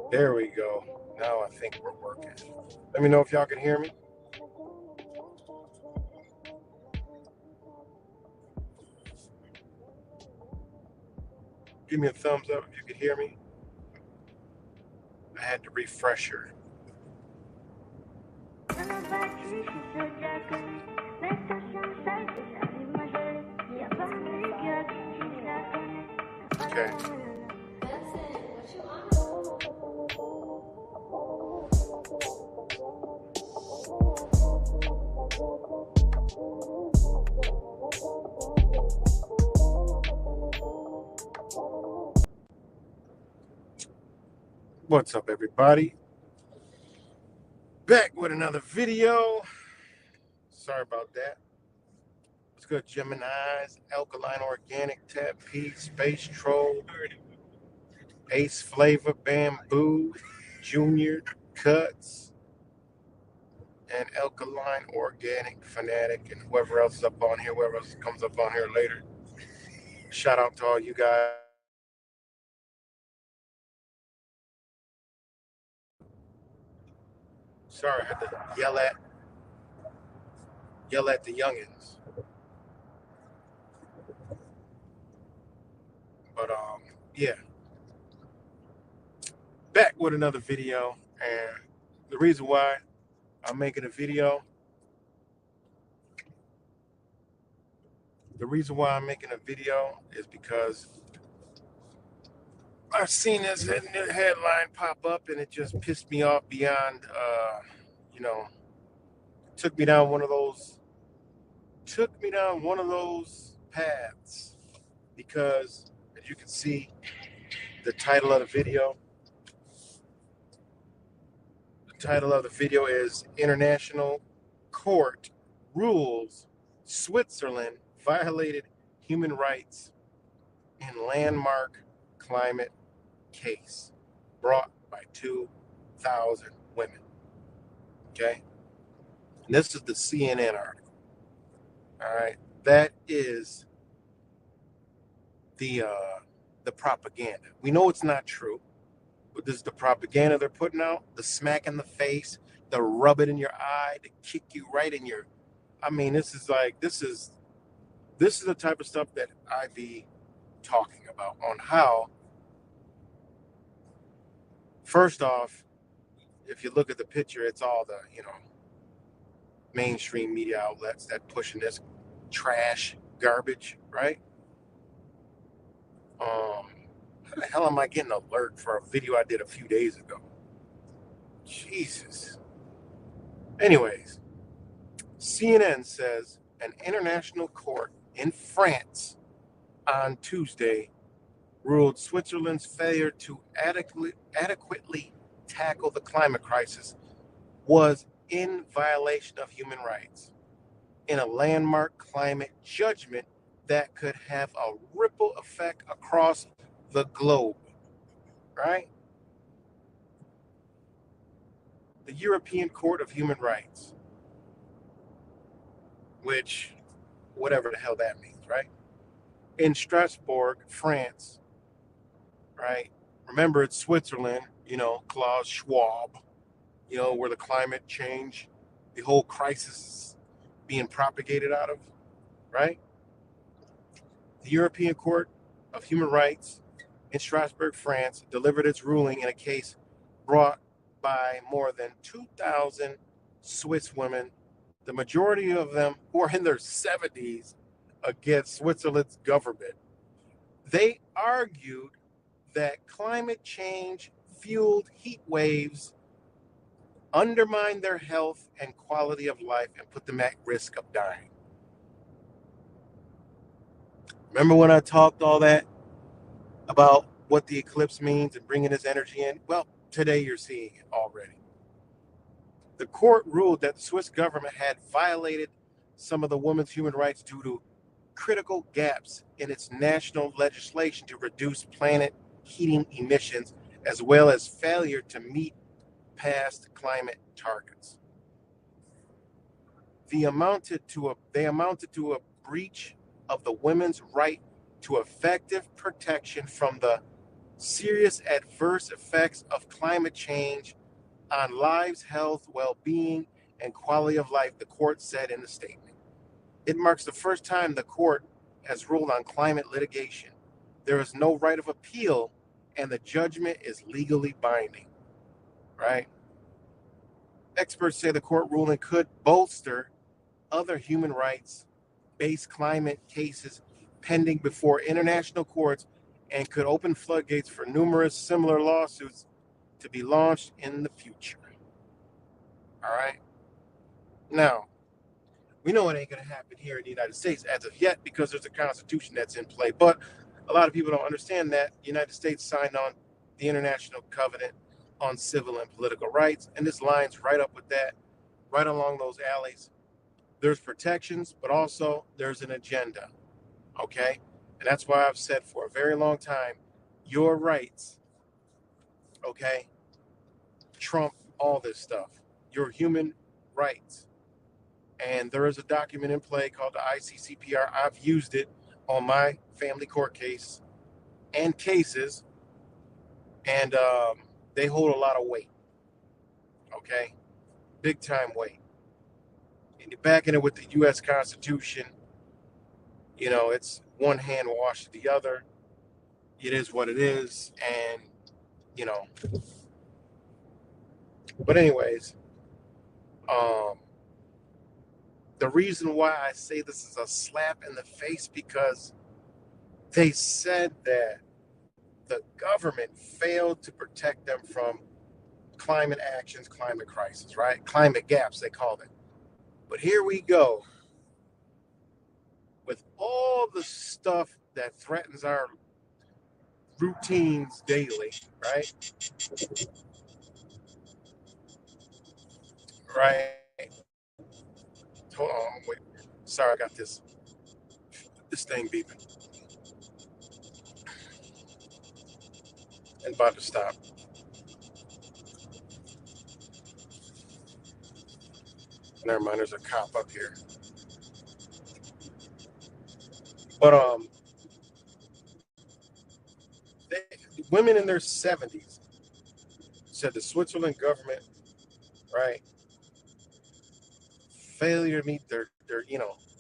There we go. Now I think we're working. Let me know if y'all can hear me. Give me a thumbs up if you can hear me. I had to refresh her. Okay. What's up, everybody? Back with another video. Sorry about that. What's good, Gemini's, Alkaline Organic, Tap P, Space Troll, Ace Flavor, Bamboo, Junior, Cuts, and Alkaline Organic Fanatic, and whoever else is up on here, whoever else comes up on here later. Shout out to all you guys. Sorry, I had to yell at the youngins. But yeah. Back with another video, and the reason why I'm making a video, is because I've seen this headline pop up, and it just pissed me off beyond, took me down one of those paths, because as you can see, the title of the video is International Court Rules Switzerland Violated Human Rights in Landmark Climate Case, brought by 2,000 women. Okay? And this is the CNN article. All right, that is the propaganda. We know it's not true, but this is the propaganda they're putting out. The smack in the face, the rub it in your eye, the kick you right in your. I mean, this is the type of stuff that I be talking about on how. First off, if you look at the picture, it's all the mainstream media outlets that pushing this trash garbage, right? How the hell am I getting an alert for a video I did a few days ago? Jesus. Anyways, CNN says an international court in France on Tuesday ruled Switzerland's failure to adequately tackle the climate crisis was in violation of human rights in a landmark climate judgment that could have a ripple effect across the globe, right? The European Court of Human Rights, which, whatever the hell that means, right? In Strasbourg, France, right? Remember, it's Switzerland, Klaus Schwab, where the climate change, the whole crisis is being propagated out of, right? The European Court of Human Rights in Strasbourg, France, delivered its ruling in a case brought by more than 2,000 Swiss women, the majority of them who are in their 70s, against Switzerland's government. They argued that climate change fueled heat waves undermine their health and quality of life and put them at risk of dying. Remember when I talked all that about what the eclipse means and bringing this energy in? Well, today you're seeing it already. The court ruled that the Swiss government had violated some of the women's human rights due to critical gaps in its national legislation to reduce planet heating emissions, as well as failure to meet past climate targets. They amounted to a breach of the women's right to effective protection from the serious adverse effects of climate change on lives, health, well-being, and quality of life, the court said in the statement. It marks the first time the court has ruled on climate litigation. There is no right of appeal, and the judgment is legally binding, right? Experts say the court ruling could bolster other human rights-based climate cases pending before international courts and could open floodgates for numerous similar lawsuits to be launched in the future. All right. Now, we know it ain't going to happen here in the United States as of yet because there's a constitution that's in play. But a lot of people don't understand that the United States signed on the International Covenant on Civil and Political Rights, and this lines right up with that, right along those alleys. There's protections, but also there's an agenda, okay? And that's why I've said for a very long time, your rights, okay, trump all this stuff. Your human rights. And there is a document in play called the ICCPR. I've used it on my family court case and cases, and they hold a lot of weight, okay? Big time weight. And you're backing it with the U.S. Constitution. It's one hand washes the other. It is what it is. And, but anyways, the reason why I say this is a slap in the face because they said that the government failed to protect them from climate actions, climate crisis, right? Climate gaps, they called it. But here we go with all the stuff that threatens our routines daily, right? Right. Hold on, wait. Sorry, I got this thing beeping and about to stop. Never mind, there's a cop up here. But they, women in their 70s said the Switzerland government, right, failure to meet their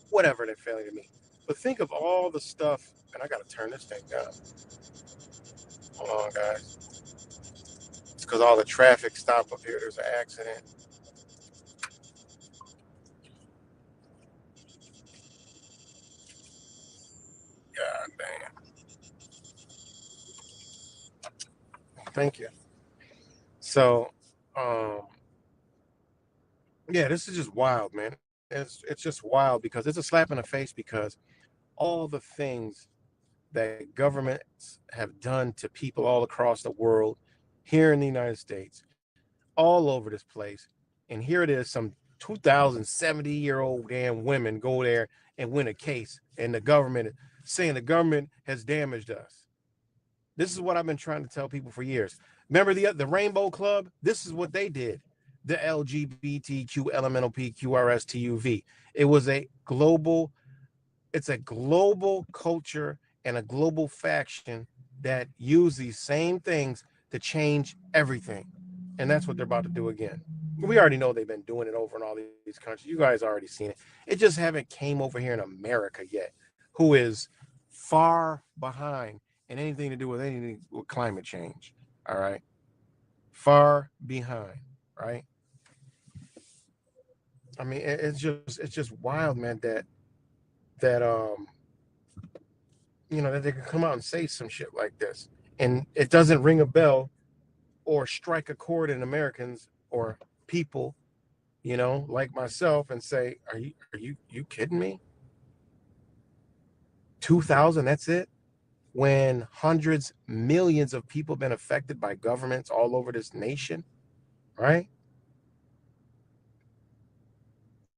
whatever they're failing to meet. But think of all the stuff, and I gotta turn this thing down. Hold on, guys. It's because all the traffic stop up here. There's an accident. God damn. Thank you. So, um, yeah, this is just wild, man. It's just wild because it's a slap in the face because all the things that governments have done to people all across the world, here in the United States, all over this place, and here it is, some 2070-year-old damn women go there and win a case, and the government saying the government has damaged us. This is what I've been trying to tell people for years. Remember the Rainbow Club? This is what they did. The LGBTQ elemental PQRSTUV. It was a global, it's a global culture and a global faction that use these same things to change everything. And that's what they're about to do again. We already know they've been doing it over in all these countries. You guys already seen it. It just haven't came over here in America yet, who is far behind in anything to do with anything with climate change. All right. Far behind, right? I mean, it's just wild, man, that that they can come out and say some shit like this. And it doesn't ring a bell or strike a chord in Americans or people, like myself, and say, are you kidding me? 2000, that's it? When hundreds, millions of people have been affected by governments all over this nation, right?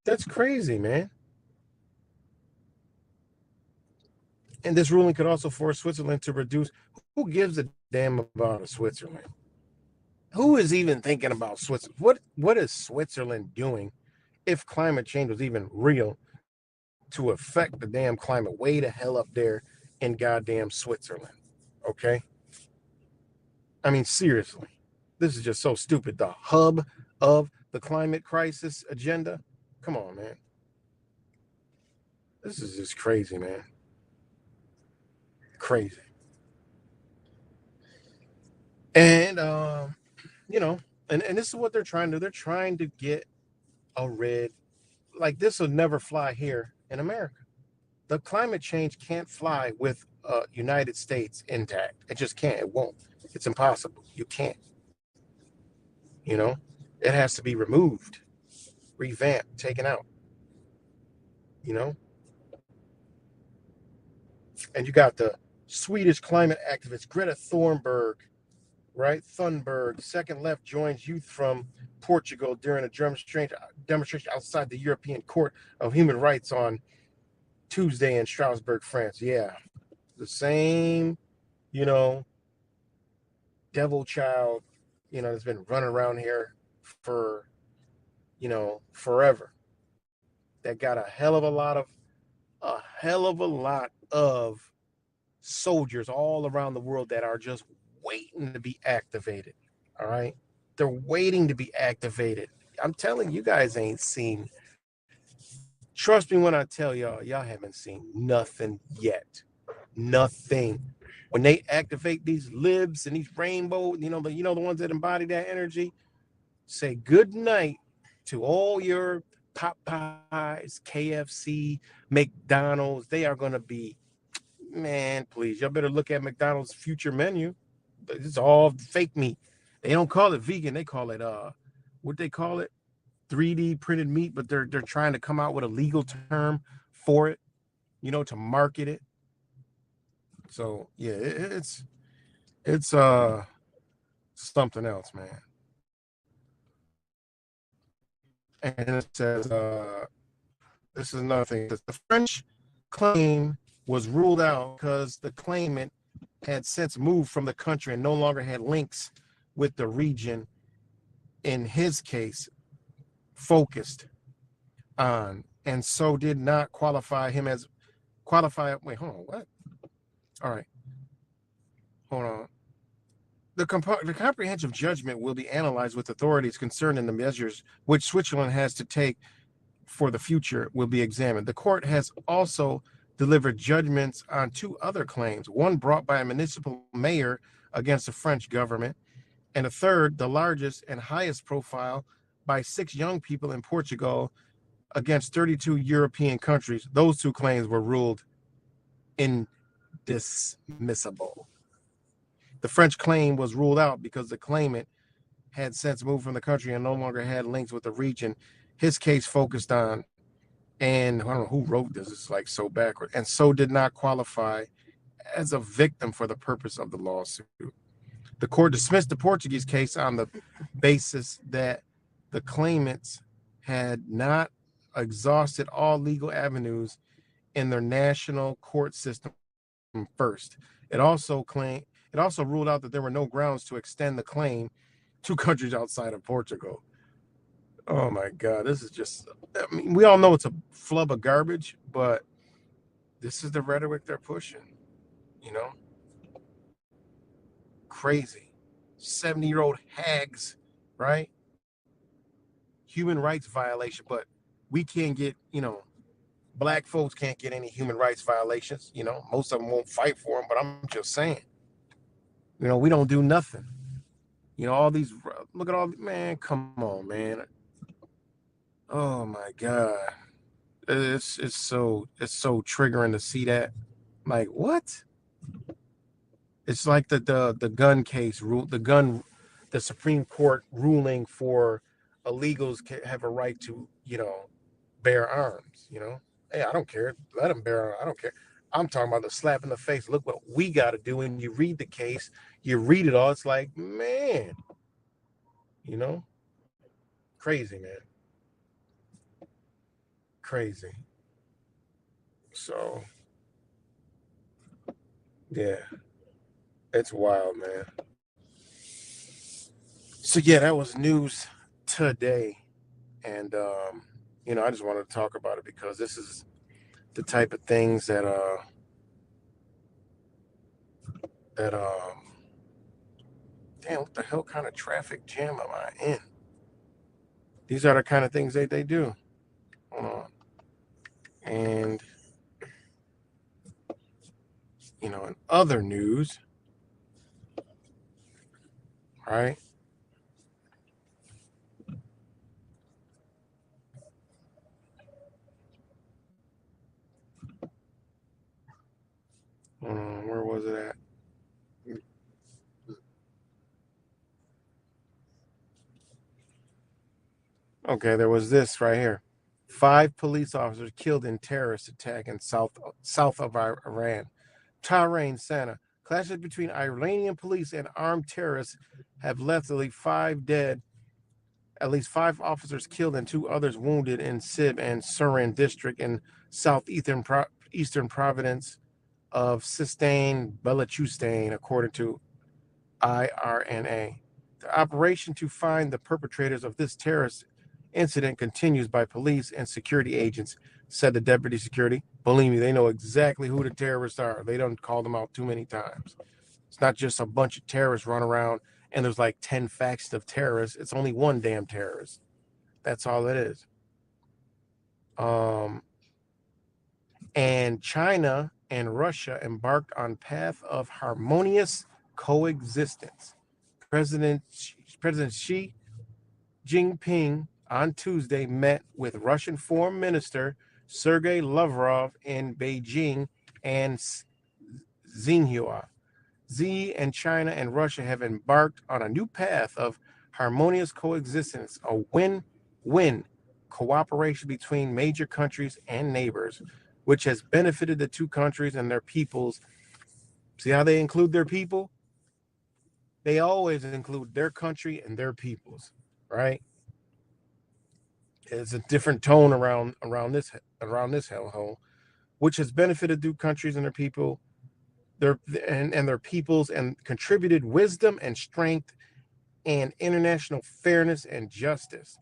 That's crazy, man. And this ruling could also force Switzerland to reduce. Who gives a damn about Switzerland? Who is even thinking about Switzerland? What is Switzerland doing if climate change was even real to affect the damn climate way the hell up there in goddamn Switzerland? Okay? I mean, seriously. This is just so stupid. The hub of the climate crisis agenda. Come on, man. This is just crazy, man. Crazy. And you know, and this is what they're trying to do. They're trying to get a rid, like this will never fly here in America. The climate change can't fly with United States intact. It just can't. It won't. It's impossible. You can't. You know, it has to be removed, revamped, taken out. You know, and you got the Swedish climate activist Greta Thunberg, right? Thunberg, second left, joins youth from Portugal during a demonstration outside the European Court of Human Rights on Tuesday in Strasbourg, France. Yeah, the same, you know, devil child, that's been running around here for, forever. That got a hell of a lot of soldiers all around the world that are just waiting to be activated. All right. They're waiting to be activated. I'm telling you guys ain't seen. Trust me when I tell y'all haven't seen nothing yet. Nothing. When they activate these libs and these rainbow, the ones that embody that energy, say good night to all your Popeyes, KFC, McDonald's. They are going to be, man, please, y'all better look at McDonald's future menu. It's all fake meat. They don't call it vegan. They call it what they call it, 3D printed meat. But they're trying to come out with a legal term for it, to market it. So yeah, it's something else, man. And it says this is another thing. The French claim was ruled out because the claimant had since moved from the country and no longer had links with the region. In his case, focused. on, and so did not qualify him as qualify. Wait, hold on. What? All right, hold on. The comprehensive judgment will be analyzed with authorities concerned, and the measures which Switzerland has to take for the future will be examined. The court has also delivered judgments on two other claims, one brought by a municipal mayor against the French government, and a third, the largest and highest profile, by 6 young people in Portugal against 32 European countries. Those two claims were ruled indismissible. The French claim was ruled out because the claimant had since moved from the country and no longer had links with the region. His case focused on, and I don't know who wrote this, it's like so backward, and so did not qualify as a victim for the purpose of the lawsuit. The court dismissed the Portuguese case on the basis that the claimants had not exhausted all legal avenues in their national court system first. It also ruled out that there were no grounds to extend the claim to countries outside of Portugal. Oh my God, this is just, I mean, we all know it's a flub of garbage, but this is the rhetoric they're pushing, you know? Crazy. 70-year-old hags, right? Human rights violation, but we can't get, black folks can't get any human rights violations. Most of them won't fight for them, but I'm just saying, we don't do nothing. All these, look at all, man, come on, man. Oh my God. It's so triggering to see that. Like, what? It's like the gun case rule, the Supreme Court ruling for illegals have a right to, bear arms, Hey, I don't care. Let them bear arms. I don't care. I'm talking about the slap in the face. Look what we got to do. And you read the case, you read it all. It's like, man, crazy, man. Crazy. So, yeah, it's wild, man. So, yeah, that was news today. And, I just wanted to talk about it because this is the type of things that damn, what the hell kind of traffic jam am I in? These are the kind of things they do. Hold on. And, in other news, right? Where was it at? Okay, there was this right here. 5 police officers killed in terrorist attack in south of Iran. Tehran, Sana. Clashes between Iranian police and armed terrorists have left at least 5 dead, at least 5 officers killed and 2 others wounded in Sib and Surin district in southeastern eastern province of Sistan Balochistan, according to IRNA. The operation to find the perpetrators of this terrorist incident continues by police and security agents, said the deputy security. Believe me, they know exactly who the terrorists are. They don't call them out too many times. It's not just a bunch of terrorists run around and there's like 10 factions of terrorists. It's only one damn terrorist. That's all it is. And China and Russia embarked on path of harmonious coexistence. President Xi Jinping on Tuesday met with Russian Foreign Minister Sergei Lavrov in Beijing and Xinhua. Xi and China and Russia have embarked on a new path of harmonious coexistence, a win-win cooperation between major countries and neighbors, which has benefited the two countries and their peoples. See how they include their people? They always include their country and their peoples, right? It's a different tone around this hellhole, which has benefited two countries and their people, their peoples, and contributed wisdom and strength and international fairness and justice.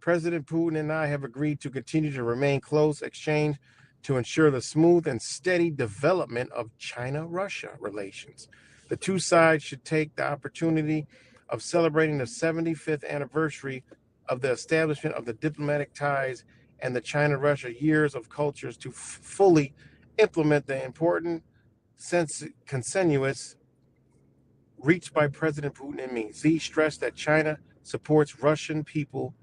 President Putin and I have agreed to continue to remain close exchange to ensure the smooth and steady development of China-Russia relations. The two sides should take the opportunity of celebrating the 75th anniversary of the establishment of the diplomatic ties and the China-Russia years of cultures to fully implement the important consensus reached by President Putin and me. Xi stressed that China supports Russian people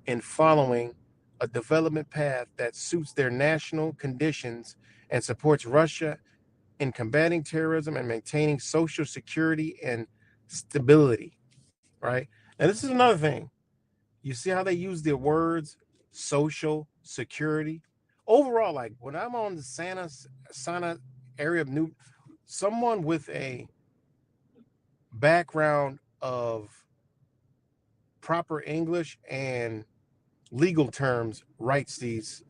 in following a development path that suits their national conditions and supports Russia in combating terrorism and maintaining social security and stability, right? And this is another thing. You see how they use the words social security? Overall, like when I'm on the Santa area of New, someone with a background of proper English and legal terms writes these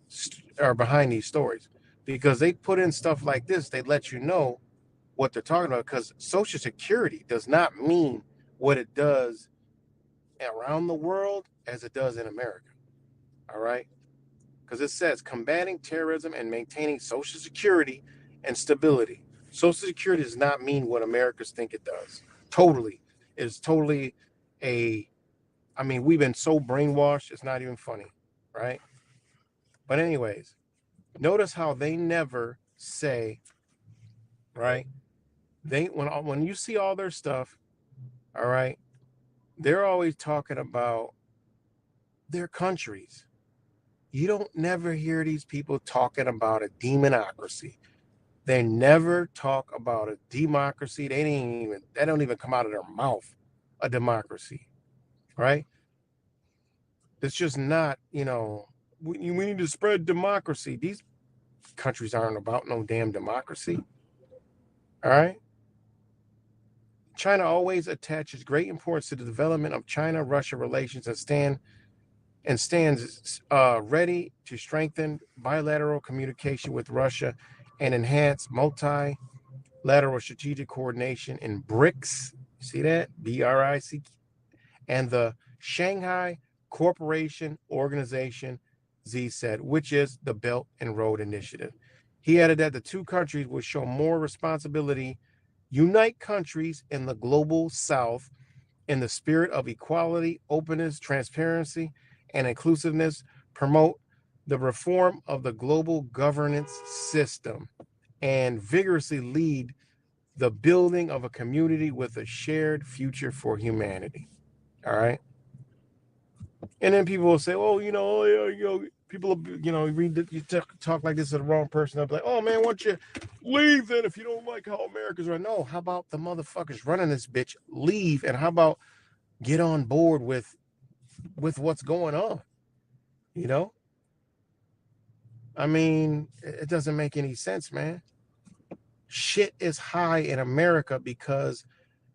are behind these stories, because they put in stuff like this. They let you know what they're talking about, because Social Security does not mean what it does around the world as it does in America. All right, because it says combating terrorism and maintaining Social Security and stability. Social Security does not mean what Americans think it does. Totally. It's totally I mean, we've been so brainwashed, it's not even funny, right? But anyways, notice how they never say, right? When you see all their stuff, all right, they're always talking about their countries. You don't never hear these people talking about a democracy. They never talk about a democracy. That don't even come out of their mouth, a democracy, right? It's just not, we need to spread democracy. These countries aren't about no damn democracy. All right. China always attaches great importance to the development of China-Russia relations and stands ready to strengthen bilateral communication with Russia and enhance multilateral strategic coordination in BRICS. See that? BRIC, and the Shanghai Cooperation Organization, Xi said, which is the Belt and Road Initiative. He added that the two countries would show more responsibility, unite countries in the global South in the spirit of equality, openness, transparency, and inclusiveness, promote the reform of the global governance system, and vigorously lead the building of a community with a shared future for humanity. All right. And then people will say, "Oh, people, you talk like this to the wrong person. They'll be like, oh man, why don't you leave then if you don't like how America's run?" No, how about the motherfuckers running this bitch leave, and how about get on board with what's going on? I mean, it doesn't make any sense, man. Shit is high in America because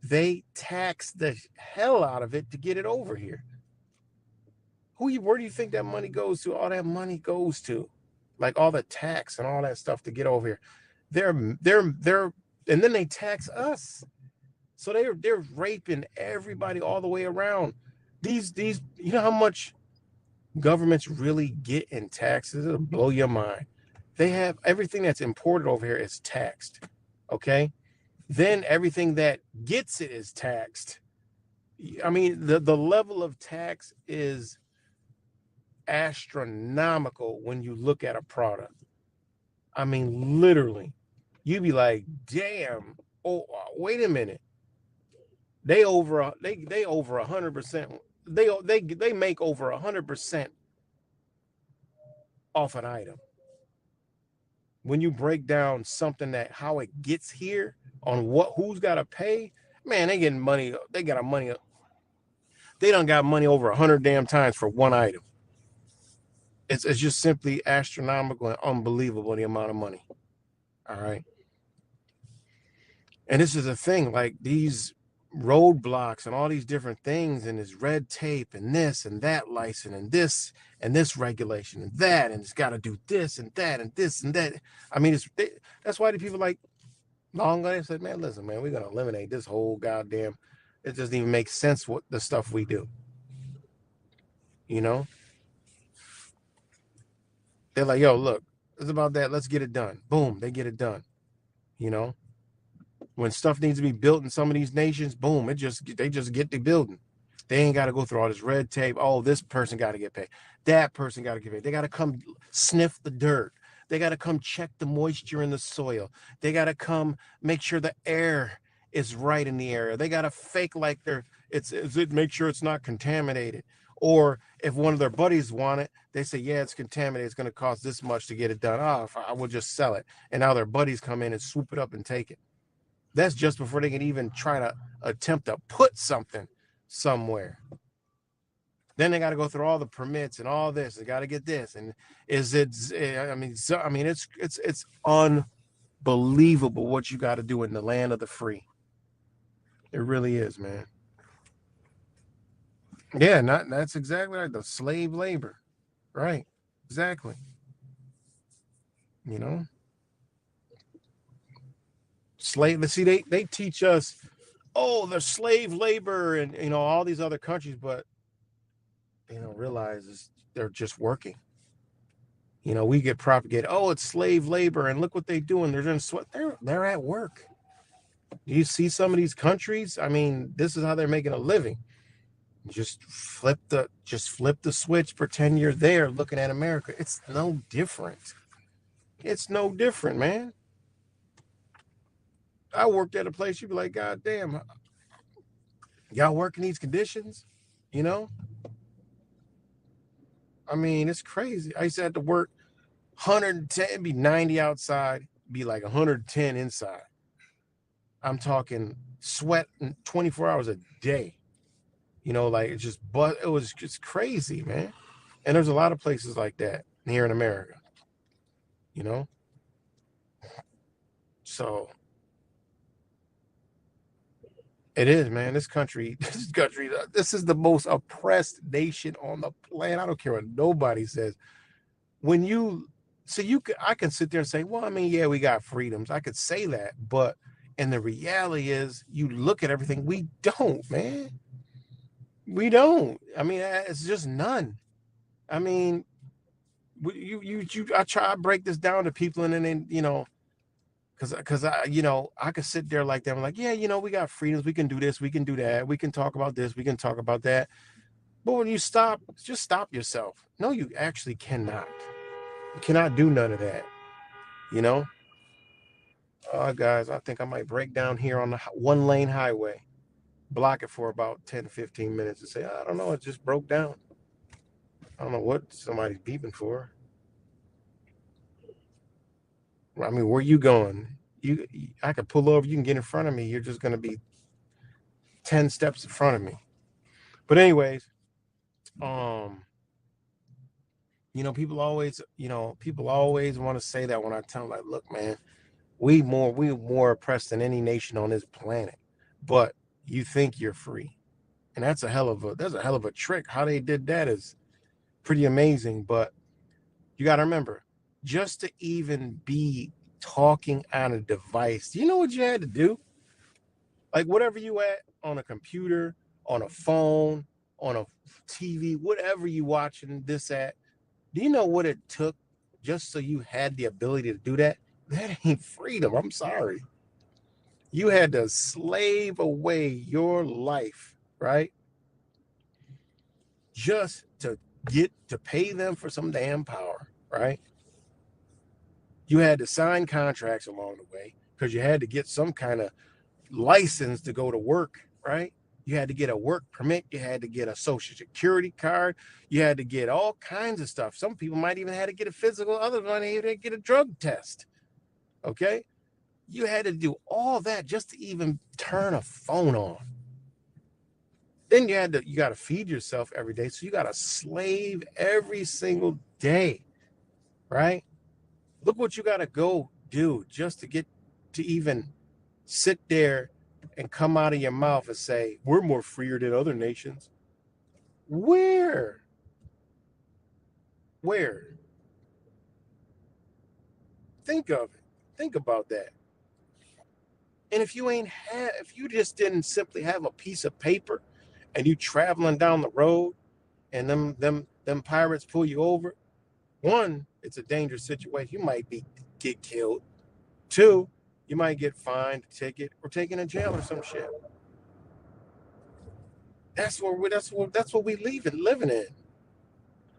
they tax the hell out of it to get it over here. Where do you think that money goes to? All that money goes to, like, all the tax and all that stuff to get over here. And then they tax us. So they're raping everybody all the way around. These you know how much governments really get in taxes? It'll blow your mind. They have everything that's imported over here is taxed. Okay? Then everything that gets it is taxed. I mean, the level of tax is astronomical when you look at a product. I mean, literally, you'd be like, damn, oh, wait a minute. They over 100%. They make over 100% off an item. When you break down something, that how it gets here, on who's got to pay, man, they getting money. They got money. They done got money over 100 damn times for one item. It's just simply astronomical and unbelievable, the amount of money. All right. And this is a thing, like these roadblocks and all these different things, and this red tape and this and that license and this regulation and that, and it's got to do this and that and this and that. I mean, that's why the people like long ago said, man, listen, man, we're going to eliminate this whole goddamn, it doesn't even make sense what the stuff we do. They're like, yo, look, it's about that. Let's get it done. Boom, they get it done. You know, when stuff needs to be built in some of these nations, boom, they just get the building. They ain't got to go through all this red tape. Oh, this person got to get paid. That person got to get paid. They got to come sniff the dirt. They got to come check the moisture in the soil. They got to come make sure the air is right in the area. They got to fake like make sure it's not contaminated. Or if one of their buddies want it, they say, yeah, it's contaminated. It's going to cost this much to get it done. Oh, I will just sell it. And now their buddies come in and swoop it up and take it. That's just before they can even try to attempt to put something somewhere. Then they got to go through all the permits and all this. They got to get this. And it's unbelievable what you got to do in the land of the free. It really is, man. Yeah, that's exactly right. The slave labor, right? Exactly. You know, slave. See, they teach us, oh, the slave labor and all these other countries, but they don't realize they're just working. We get propagated. Oh, it's slave labor, and look what they're doing. They're doing sweat. They're at work. Do you see some of these countries? I mean, this is how they're making a living. Just flip the switch. Pretend you're there, looking at America. It's no different. It's no different, man. I worked at a place. You'd be like, God damn, y'all work in these conditions? I mean, it's crazy. I used to have to work 110, be 90 outside, be like 110 inside. I'm talking sweat 24 hours a day. Like it was just crazy, man. And there's a lot of places like that here in America. So it is, man. This is the most oppressed nation on the planet. I don't care what nobody says. I can sit there and say, well, I mean, yeah, we got freedoms. I could say that, but and the reality is, you look at everything, we don't, man. We don't. I mean, it's just none. I mean, I try to break this down to people, and then because I could sit there like that. I'm like, yeah, we got freedoms. We can do this. We can do that. We can talk about this. We can talk about that. But when you just stop yourself. No, you actually cannot. You cannot do none of that. Guys, I think I might break down here on the one lane highway, block it for about 10, 15 minutes and say, I don't know, it just broke down. I don't know what somebody's beeping for. I mean, where you going? I could pull over, you can get in front of me. You're just going to be 10 steps in front of me. But anyways, people always want to say that when I tell them, like, look, man, we more oppressed than any nation on this planet, but you think you're free. And that's a hell of a trick. How they did that is pretty amazing. But you got to remember, just to even be talking on a device, do you know what you had to do? Like, whatever you at on a computer, on a phone, on a TV, whatever you watching this at, do you know what it took just so you had the ability to do that? That ain't freedom. I'm sorry. You had to slave away your life, right? Just to get to pay them for some damn power, right? You had to sign contracts along the way because you had to get some kind of license to go to work, right? You had to get a work permit. You had to get a social security card. You had to get all kinds of stuff. Some people might even have to get a physical. Others might even have to get a drug test. Okay? You had to do all that just to even turn a phone on. Then you got to feed yourself every day. So you got to slave every single day, right? Look what you got to go do just to get to even sit there and come out of your mouth and say, we're more freer than other nations. Where? Think of it. Think about that. And if you just didn't simply have a piece of paper and you traveling down the road and them pirates pull you over, One, it's a dangerous situation. You might get killed. Two, you might get fined, a ticket, or taken in jail or some shit. That's what we living in.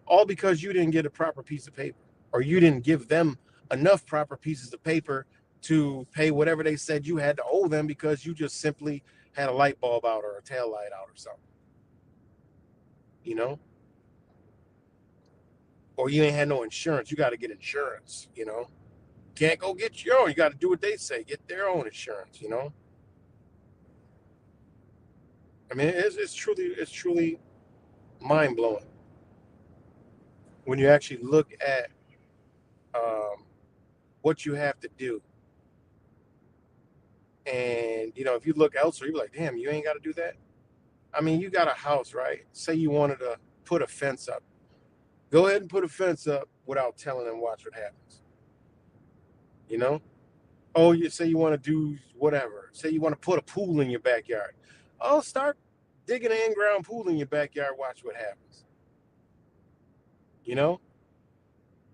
All because you didn't get a proper piece of paper, or you didn't give them enough proper pieces of paper to pay whatever they said you had to owe them because you just simply had a light bulb out or a tail light out or something, you know? Or you ain't had no insurance. You got to get insurance, you know? Can't go get your own. You got to do what they say. Get their own insurance, you know? I mean, it's truly mind blowing when you actually look at um, what you have to do. And if you look elsewhere, you're like, damn, you ain't got to do that. I mean, you got a house, right? Say you wanted to put a fence up. Go ahead and put a fence up without telling them. Watch what happens. You know? Oh, you say you want to do whatever. Say you want to put a pool in your backyard. Oh, start digging an in-ground pool in your backyard. Watch what happens. You know?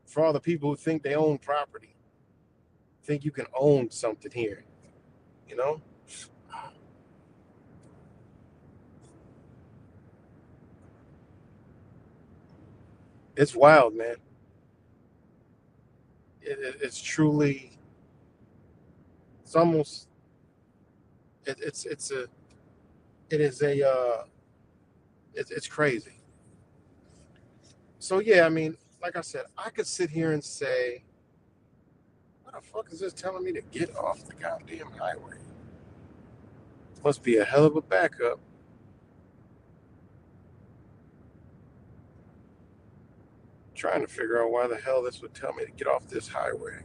For all the people who think they own property, think you can own something here. You know? It's wild, man. It's truly. It's almost. It's a. It is a. It's crazy. So yeah, I mean, like I said, I could sit here and say, "What the fuck is this telling me to get off the goddamn highway?" Must be a hell of a backup. Trying to figure out why the hell this would tell me to get off this highway.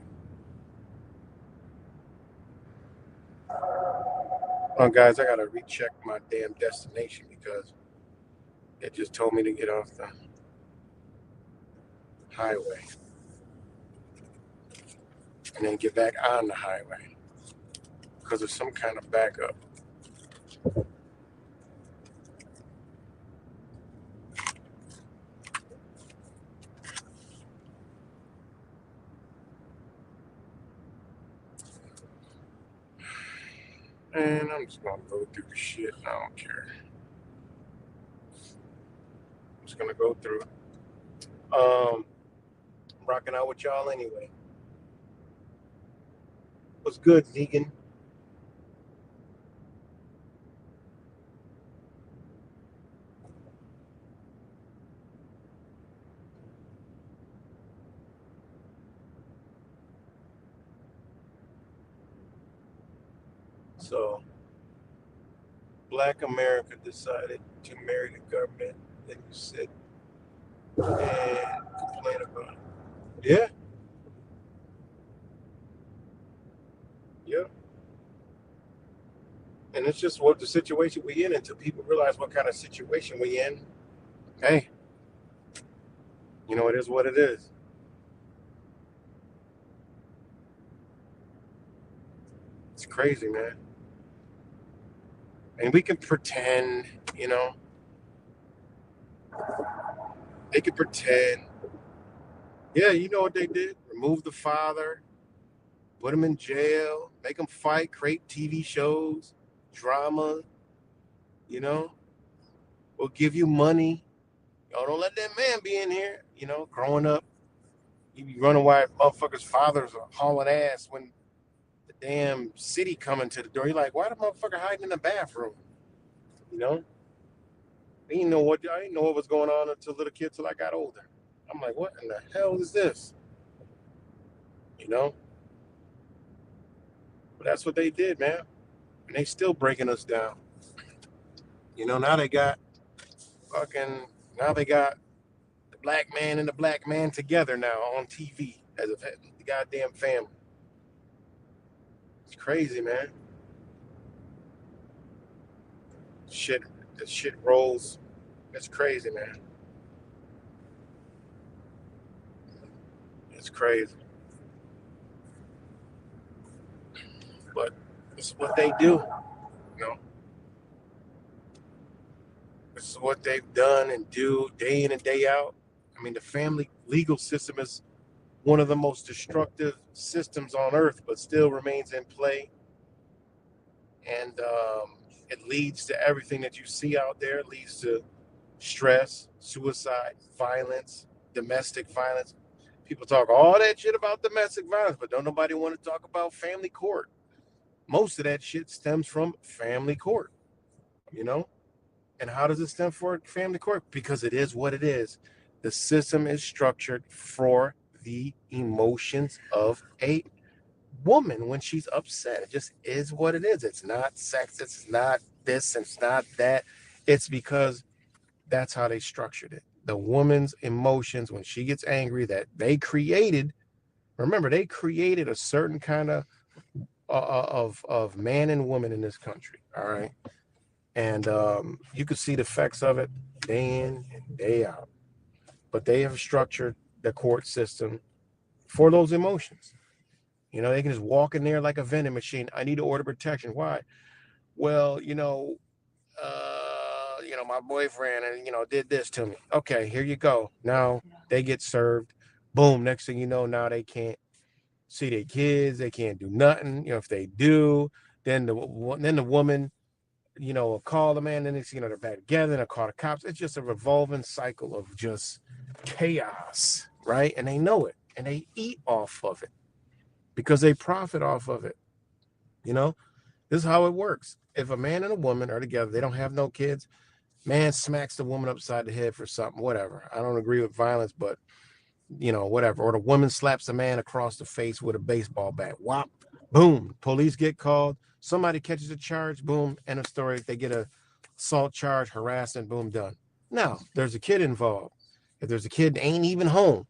Oh, guys, I gotta recheck my damn destination because it just told me to get off the highway and then get back on the highway because of some kind of backup. And I'm just gonna go through the shit. I don't care. I'm just gonna go through. I'm rocking out with y'all anyway. What's good, vegan? So, Black America decided to marry the government and sit and complain about it. Yeah, yeah. And it's just what the situation we in until people realize what kind of situation we in. Hey, it is what it is. It's crazy, man. And we can pretend, you know, they can pretend. Yeah, you know what they did? Remove the father, put him in jail, make him fight, create TV shows, drama, you know. We'll give you money. Y'all don't let that man be in here. Growing up, you be running while motherfuckers' fathers are hauling ass when the damn city coming to the door. You're like, why the motherfucker hiding in the bathroom? You know? I didn't know what was going on until little kid till I got older. I'm like, what in the hell is this? You know? But that's what they did, man. And they still breaking us down. Now they got fucking now they got the black man and the black man together now on TV as a the goddamn family. It's crazy, man. Shit, the shit rolls. It's crazy, man. It's crazy. But it's what they do, you know. This is what they've done and do day in and day out. I mean, the family legal system is one of the most destructive systems on earth, but still remains in play. And it leads to everything that you see out there. It leads to stress, suicide, violence, domestic violence. People talk all that shit about domestic violence, but don't nobody want to talk about family court. Most of that shit stems from family court, you know? And how does it stem from family court? Because it is what it is. The system is structured for the emotions of a woman when she's upset. It just is what it is. It's not sex, it's not this, it's not that. It's because that's how they structured it. The woman's emotions when she gets angry that they created. Remember, they created a certain kind of man and woman in this country. All right, and you can see the effects of it day in and day out. But they have structured the court system for those emotions. You know, they can just walk in there like a vending machine. I need to order protection. Why? Well, my boyfriend and did this to me. Okay, here you go. Now they get served. Boom. Next thing you know, now they can't see their kids. They can't do nothing. If they do, then the woman, will call the man. Then they're back together. And they'll call the cops. It's just a revolving cycle of just chaos, right? And they know it, and they eat off of it because they profit off of it. This is how it works. If a man and a woman are together, they don't have no kids. Man smacks the woman upside the head for something, whatever. I don't agree with violence, but whatever. Or the woman slaps the man across the face with a baseball bat. Whop, boom. Police get called. Somebody catches a charge. Boom. End of story. They get a assault charge, harassment. Boom, done. Now there's a kid involved. If there's a kid that ain't even home,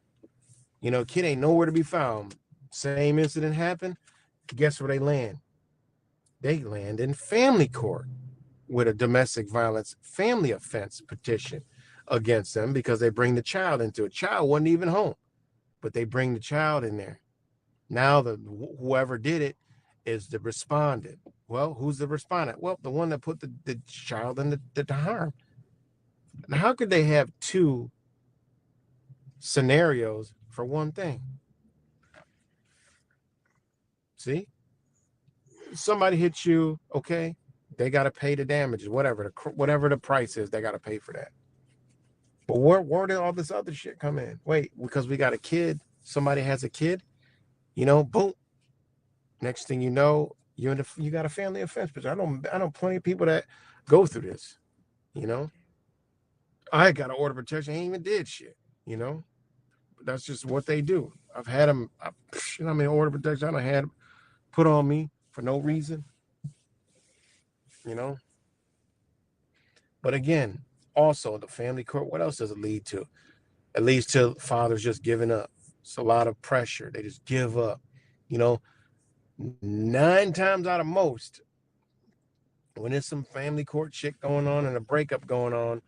kid ain't nowhere to be found. Same incident happened. Guess where they land? They land in family court with a domestic violence family offense petition against them because they bring the child into it. Child wasn't even home, but they bring the child in there. Now whoever did it is the respondent. Well, who's the respondent? Well, the one that put the child in the harm. Now, how could they have two scenarios for one thing? See? Somebody hits you, okay? They got to pay the damages, whatever the price is, they got to pay for that. But where did all this other shit come in? Wait, because we got a kid, somebody has a kid, boom. Next thing you know, you got a family offense. But I know plenty of people that go through this. I got to order protection. I ain't even did shit. But that's just what they do. I've had them. Order protection I had put on me for no reason. But again, also the family court, what else does it lead to? It leads to fathers just giving up. It's a lot of pressure. They just give up. 9 times out of most, when there's some family court shit going on and a breakup going on,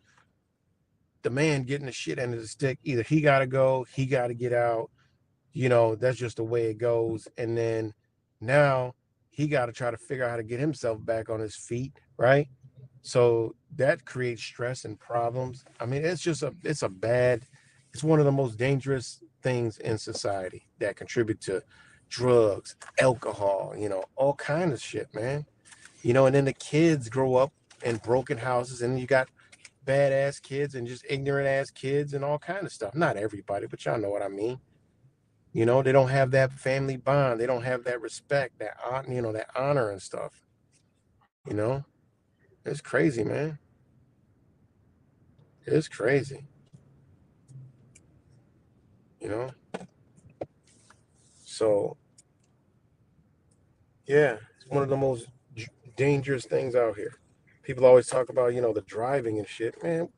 the man getting the shit end of the stick, either he got to go, he got to get out. That's just the way it goes. And then now he got to try to figure out how to get himself back on his feet, right? So that creates stress and problems. I mean, it's one of the most dangerous things in society that contribute to drugs, alcohol, all kinds of shit, man. And then the kids grow up in broken houses, and you got badass kids and just ignorant ass kids and all kinds of stuff. Not everybody, but y'all know what I mean. They don't have that family bond. They don't have that respect, that honor and stuff. It's crazy, man. It's crazy. So, yeah, it's one of the most dangerous things out here. People always talk about, the driving and shit, man.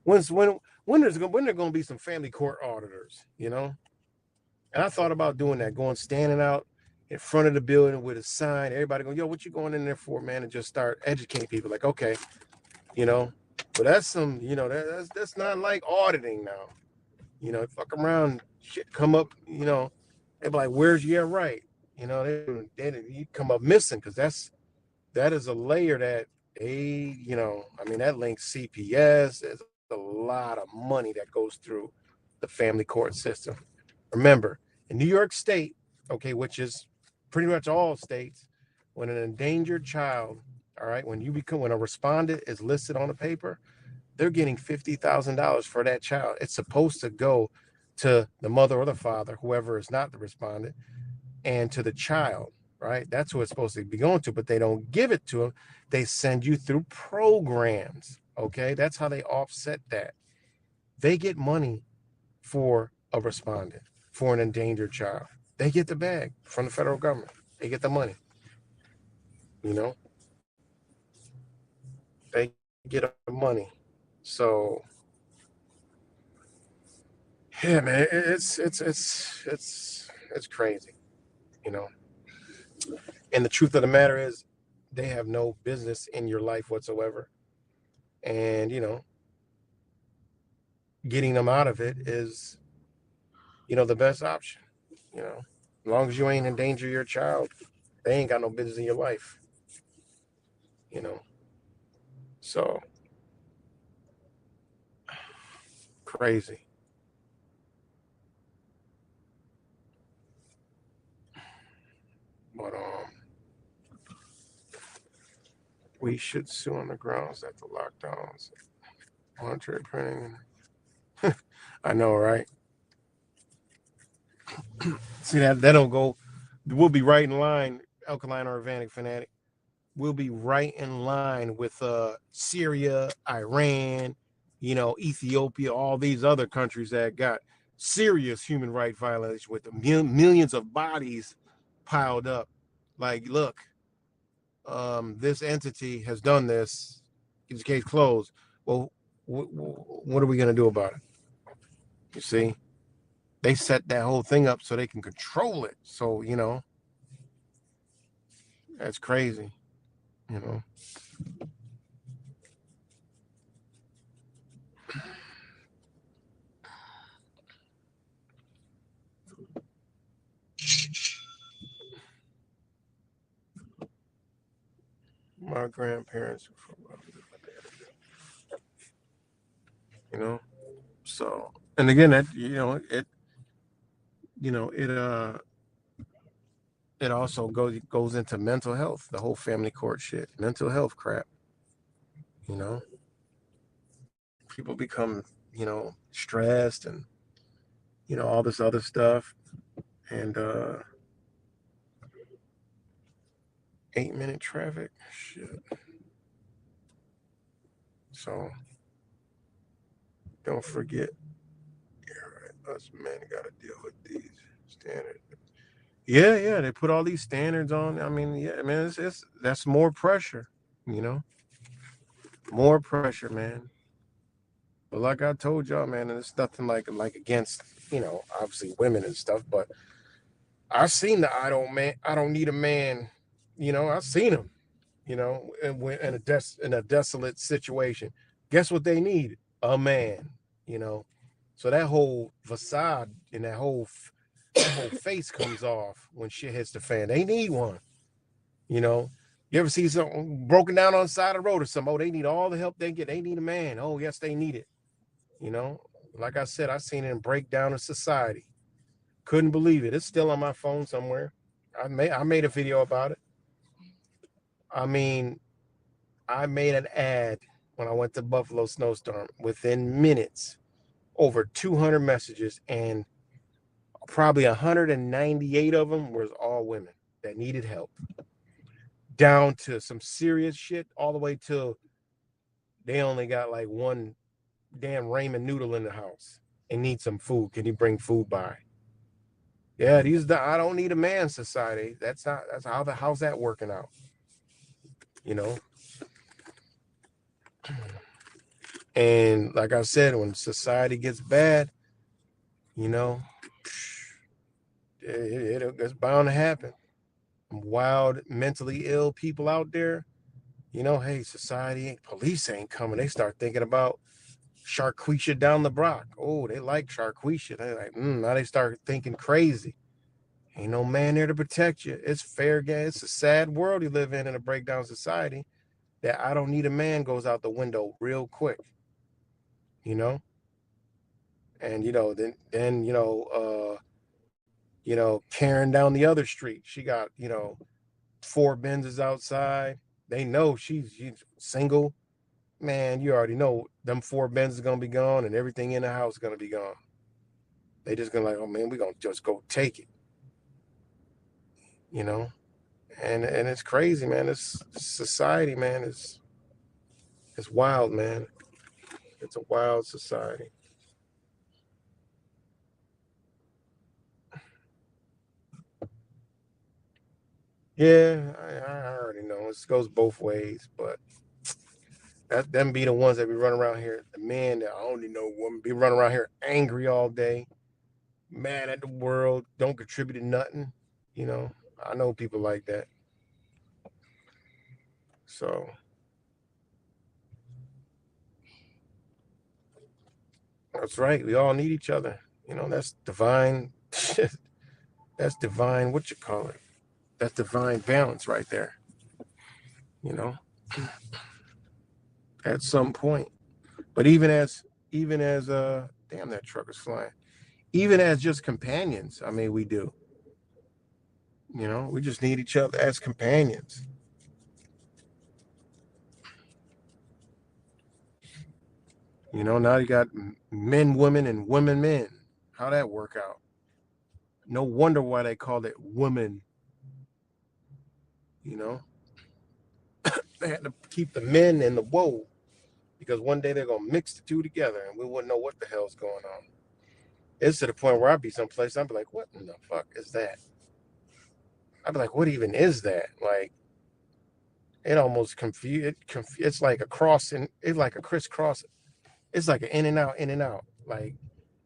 When there going to be some family court auditors, And I thought about doing that, standing out in front of the building with a sign. Everybody going, yo, what you going in there for, man? And just start educating people. Like, okay, but that's some, that's not like auditing now. Fuck around, shit come up, they be like, where's right? They come up missing because that is a layer that that links CPS. There's a lot of money that goes through the family court system. Remember, in New York State, okay, which is pretty much all states, when an endangered child, all right, when a respondent is listed on a paper, they're getting $50,000 for that child. It's supposed to go to the mother or the father, whoever is not the respondent, and to the child, right? That's who it's supposed to be going to, but they don't give it to them. They send you through programs, okay? That's how they offset that. They get money for a respondent, for an endangered child. They get the bag from the federal government. They get the money, you know? They get the money. So, yeah, man, it's crazy, you know. And the truth of the matter is, they have no business in your life whatsoever. And, getting them out of it is, the best option. As long as you ain't endanger your child, they ain't got no business in your life. You know, so crazy. But we should sue on the grounds that the lockdowns, monetary printing. I know, right? See that'll go. We'll be right in line, Alkaline Organic Fanatic. We'll be right in line with Syria, Iran, Ethiopia, all these other countries that got serious human rights violations with the millions of bodies piled up. Like, look, this entity has done this. It's case closed. Well, what are we going to do about it? You see, they set that whole thing up so they can control it. So, that's crazy, you know. My grandparents, you know. So, and again, that it also goes into mental health, the whole family court shit, mental health crap. You know, people become stressed and all this other stuff, and 8-minute traffic, shit. So don't forget, us men got to deal with these standards. Yeah, they put all these standards on. I mean, yeah, man, it's that's more pressure, you know, more pressure, man. But like I told y'all, man, and it's nothing like against, obviously women and stuff, but I've seen the I don't need a man, I've seen them, in a desolate situation. Guess what they need? A man, you know. So that whole facade and that whole face comes off when shit hits the fan. They need one, you know. You ever see something broken down on the side of the road or something? Oh, they need all the help they get. They need a man. Oh, yes, they need it. You know, like I said, I've seen it in breakdown of society. Couldn't believe it. It's still on my phone somewhere. I made a video about it. I mean, I made an ad when I went to Buffalo Snowstorm. Within minutes, over 200 messages, and probably 198 of them was all women that needed help. Down to some serious shit, all the way till they only got like one damn ramen noodle in the house and need some food. Can you bring food by? Yeah, I don't need a man society. That's how's that working out? You know? And like I said, when society gets bad, you know, it's bound to happen. Wild, mentally ill people out there, hey, society, police ain't coming. They start thinking about Sharquisha down the block. Oh, they like Sharquisha. They like, now they start thinking crazy. Ain't no man there to protect you. It's fair game. It's a sad world you live in a breakdown society. That I don't need a man goes out the window real quick. You know? And then Karen down the other street, she got, four Benzes outside. They know she's single. Man, you already know them four Benzes gonna be gone and everything in the house is gonna be gone. They just gonna like, oh man, we gonna just go take it, you know. And it's crazy, man. This society, man, is wild, man. It's a wild society. Yeah, I already know. It goes both ways, but that them be the ones that be running around here. The men that I only know women be running around here angry all day, mad at the world, don't contribute to nothing. You know, I know people like that. So that's right. We all need each other. That's divine. That's divine. What you call it? That's divine balance right there. You know, at some point. But even as damn, that truck is flying. Even as just companions, I mean, we do. We just need each other as companions. Now you got men, women, and women, men. How that work out? No wonder why they call it women. You know, they had to keep the men and the woe because one day they're gonna mix the two together and we wouldn't know what the hell's going on. It's to the point where I'd be someplace, I'd be like, what in the fuck is that? I'd be like, what even is that? Like, it almost it's like a cross and it's like a crisscross. It's like an in and out, in and out. Like,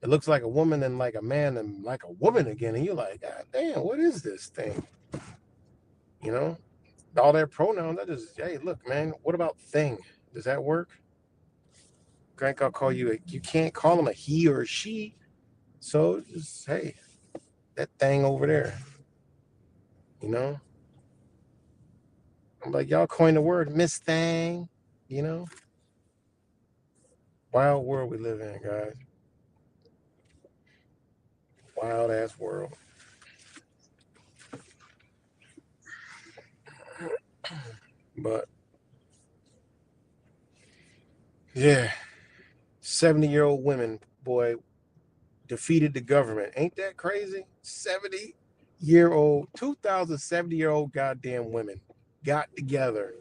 it looks like a woman and like a man and like a woman again. And you're like, God damn, what is this thing? You know, all their pronouns. I just, hey, look, man, what about thing? Does that work? Grant, I'll call you. You can't call him a he or a she. So just, hey, that thing over there. You know, I'm like, y'all coined the word Miss Thing. You know, wild world we live in, guys. Wild ass world. But yeah, 70-year-old women, boy, defeated the government. Ain't that crazy? 70-year-old, 2,070-year-old goddamn women got together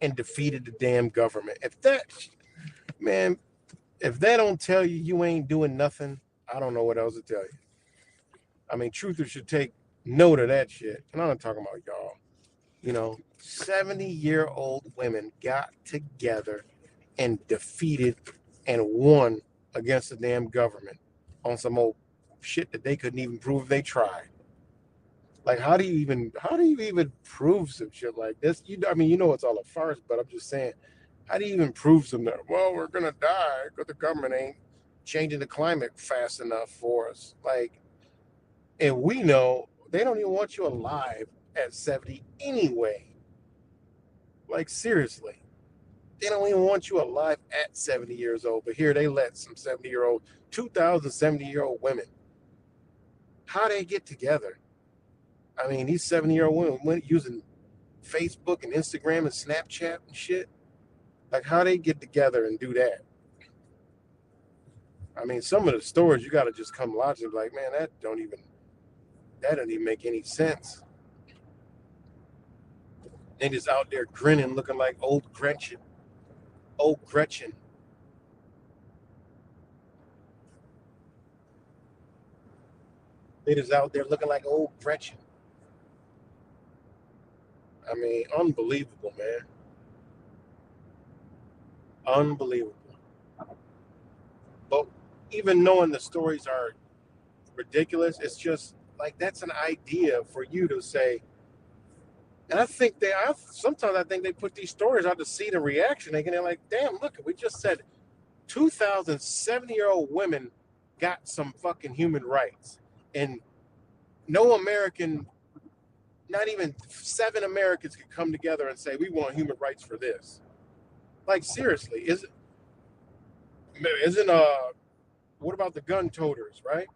and defeated the damn government. Man, if that don't tell you you ain't doing nothing, I don't know what else to tell you. I mean, truthers should take note of that shit. And I'm not talking about y'all. 70-year-old women got together and defeated and won against the damn government on some old shit that they couldn't even prove if they tried. Like, how do you even prove some shit like this? I mean, it's all a farce, but I'm just saying, how do you even prove some that? Well, we're gonna die because the government ain't changing the climate fast enough for us. Like, and we know they don't even want you alive at 70 anyway. Like, seriously, they don't even want you alive at 70 years old. But here they let some 70-year-old, 2,070-year-old women. How they get together? I mean, these 70-year-old women went using Facebook and Instagram and Snapchat and shit. Like, how they get together and do that? I mean, some of the stories you got to just come logically like, man, that doesn't even make any sense. They just out there grinning, looking like old Gretchen. Old Gretchen. They just out there looking like old Gretchen. I mean, unbelievable, man. Unbelievable. But even knowing the stories are ridiculous, it's just like that's an idea for you to say. And sometimes I think they put these stories out to see the reaction. They're like, damn, look, we just said 2,070-year-old women got some fucking human rights. And no American, not even 7 Americans could come together and say, we want human rights for this. Like, seriously, isn't what about the gun toters, right?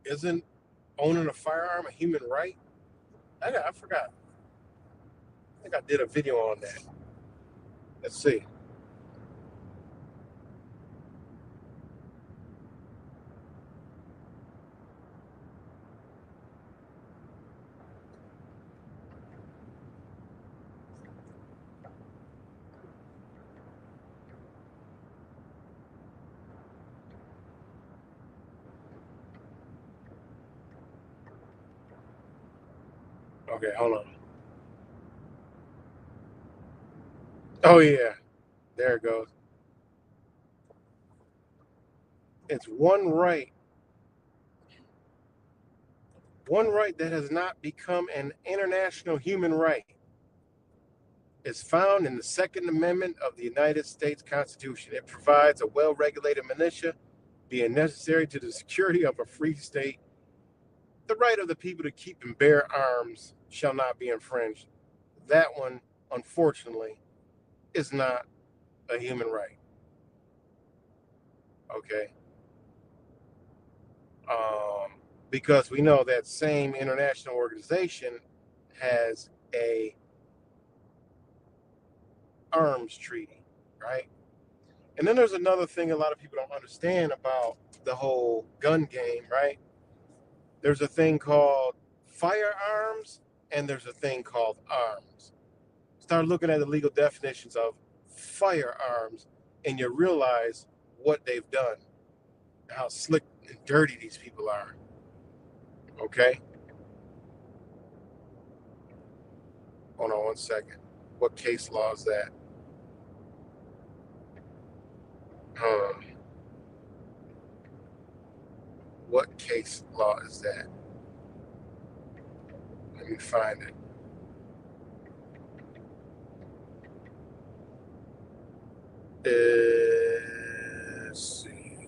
Isn't owning a firearm a human right? I forgot. I think I did a video on that. Let's see. Okay, hold on. Oh yeah, there it goes. It's one right that has not become an international human right is found in the Second Amendment of the United States Constitution. It provides a well-regulated militia being necessary to the security of a free state. The right of the people to keep and bear arms shall not be infringed. That one, unfortunately, is not a human right. Okay. Um, because we know that same international organization has a arms treaty, right? And then there's another thing a lot of people don't understand about the whole gun game, right? There's a thing called firearms and there's a thing called arms. Start looking at the legal definitions of firearms and you realize what they've done, how slick and dirty these people are. Okay? Hold on one second. What case law is that? Um, what case law is that? Let me find it. Let's see.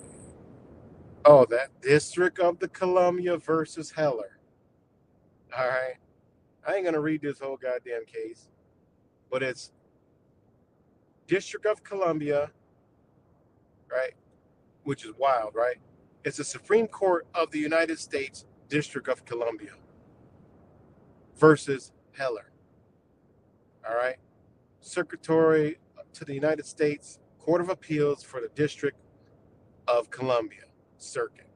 Oh, that District of the Columbia versus Heller. All right. I ain't going to read this whole goddamn case, but it's District of Columbia, right? Which is wild, right? It's the Supreme Court of the United States, District of Columbia versus Heller. All right. Circuitory to the United States Court of Appeals for the District of Columbia Circuit.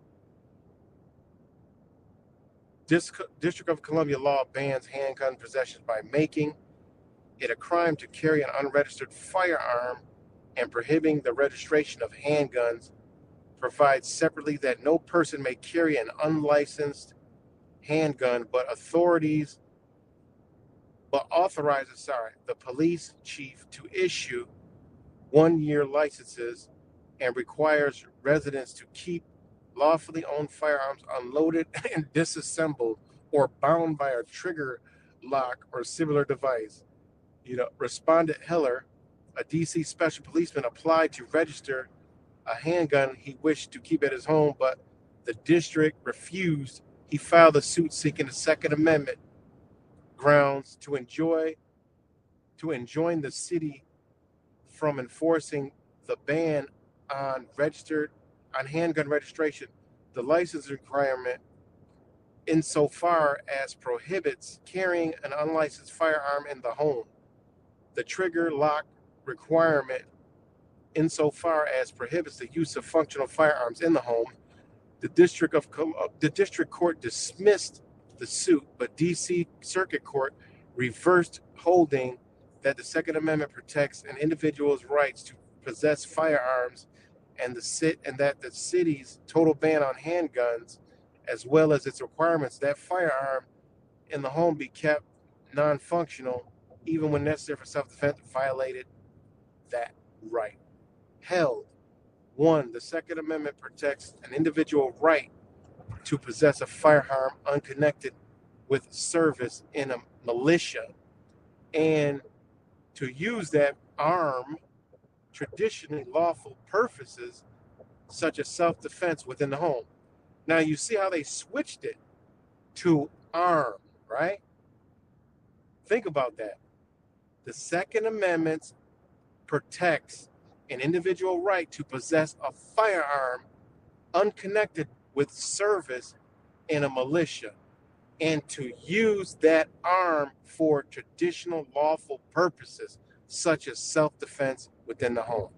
District of Columbia law bans handgun possession by making it a crime to carry an unregistered firearm and prohibiting the registration of handguns. Provides separately that no person may carry an unlicensed handgun, but authorizes the police chief to issue 1-year licenses and requires residents to keep lawfully owned firearms unloaded and disassembled or bound by a trigger lock or similar device. Respondent Heller, a DC special policeman, applied to register a handgun he wished to keep at his home, but the district refused. He filed a suit seeking the Second Amendment grounds to enjoin the city from enforcing the ban on handgun registration. The license requirement insofar as prohibits carrying an unlicensed firearm in the home. The trigger lock requirement insofar as prohibits the use of functional firearms in the home. The district court dismissed the suit, but DC Circuit Court reversed, holding that the Second Amendment protects an individual's rights to possess firearms, and that the city's total ban on handguns, as well as its requirements that firearm in the home be kept non-functional, even when necessary for self-defense, violated that right. Held, 1, the Second Amendment protects an individual right to possess a firearm unconnected with service in a militia and to use that arm traditionally lawful purposes such as self-defense within the home. Now you see how they switched it to arm, right? Think about that. The Second Amendment protects an individual right to possess a firearm unconnected with service in a militia and to use that arm for traditional lawful purposes, such as self defense within the home.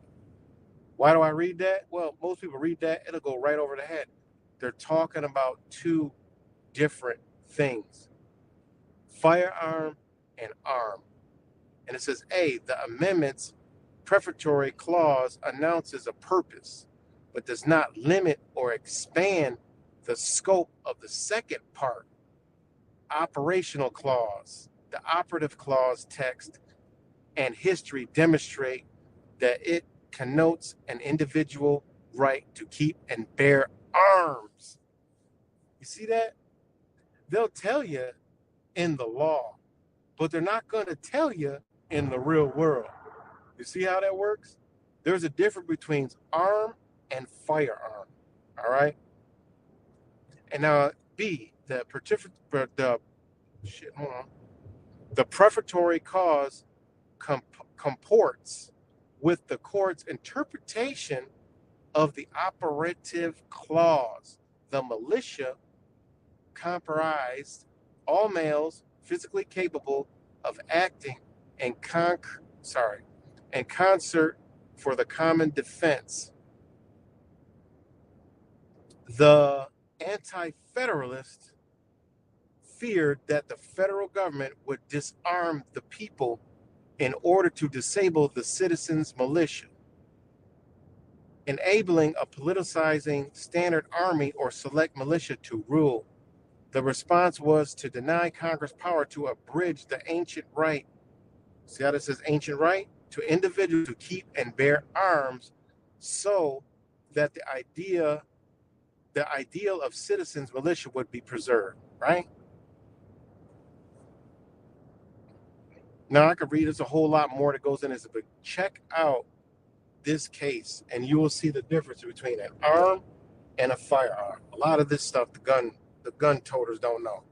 Why do I read that? Well, most people read that, it'll go right over the head. They're talking about two different things: firearm and arm. And it says, A, the amendment's prefatory clause announces a purpose, but does not limit or expand the scope of the second part, operational clause. The operative clause text and history demonstrate that it connotes an individual right to keep and bear arms. You see that? They'll tell you in the law, but they're not going to tell you in the real world. You see how that works? There's a difference between arm and firearm. All right. And now B, the prefatory cause comports with the court's interpretation of the operative clause. The militia comprised all males physically capable of acting in concert for the common defense. The anti-federalists feared that the federal government would disarm the people in order to disable the citizens' militia, enabling a politicizing standard army or select militia to rule. The response was to deny Congress power to abridge the ancient right. See how this says ancient right? To individuals to keep and bear arms, so that the ideal of citizens' militia would be preserved, right? Now I could read, there's a whole lot more that goes in this, but check out this case and you will see the difference between an arm and a firearm. A lot of this stuff the gun toters don't know.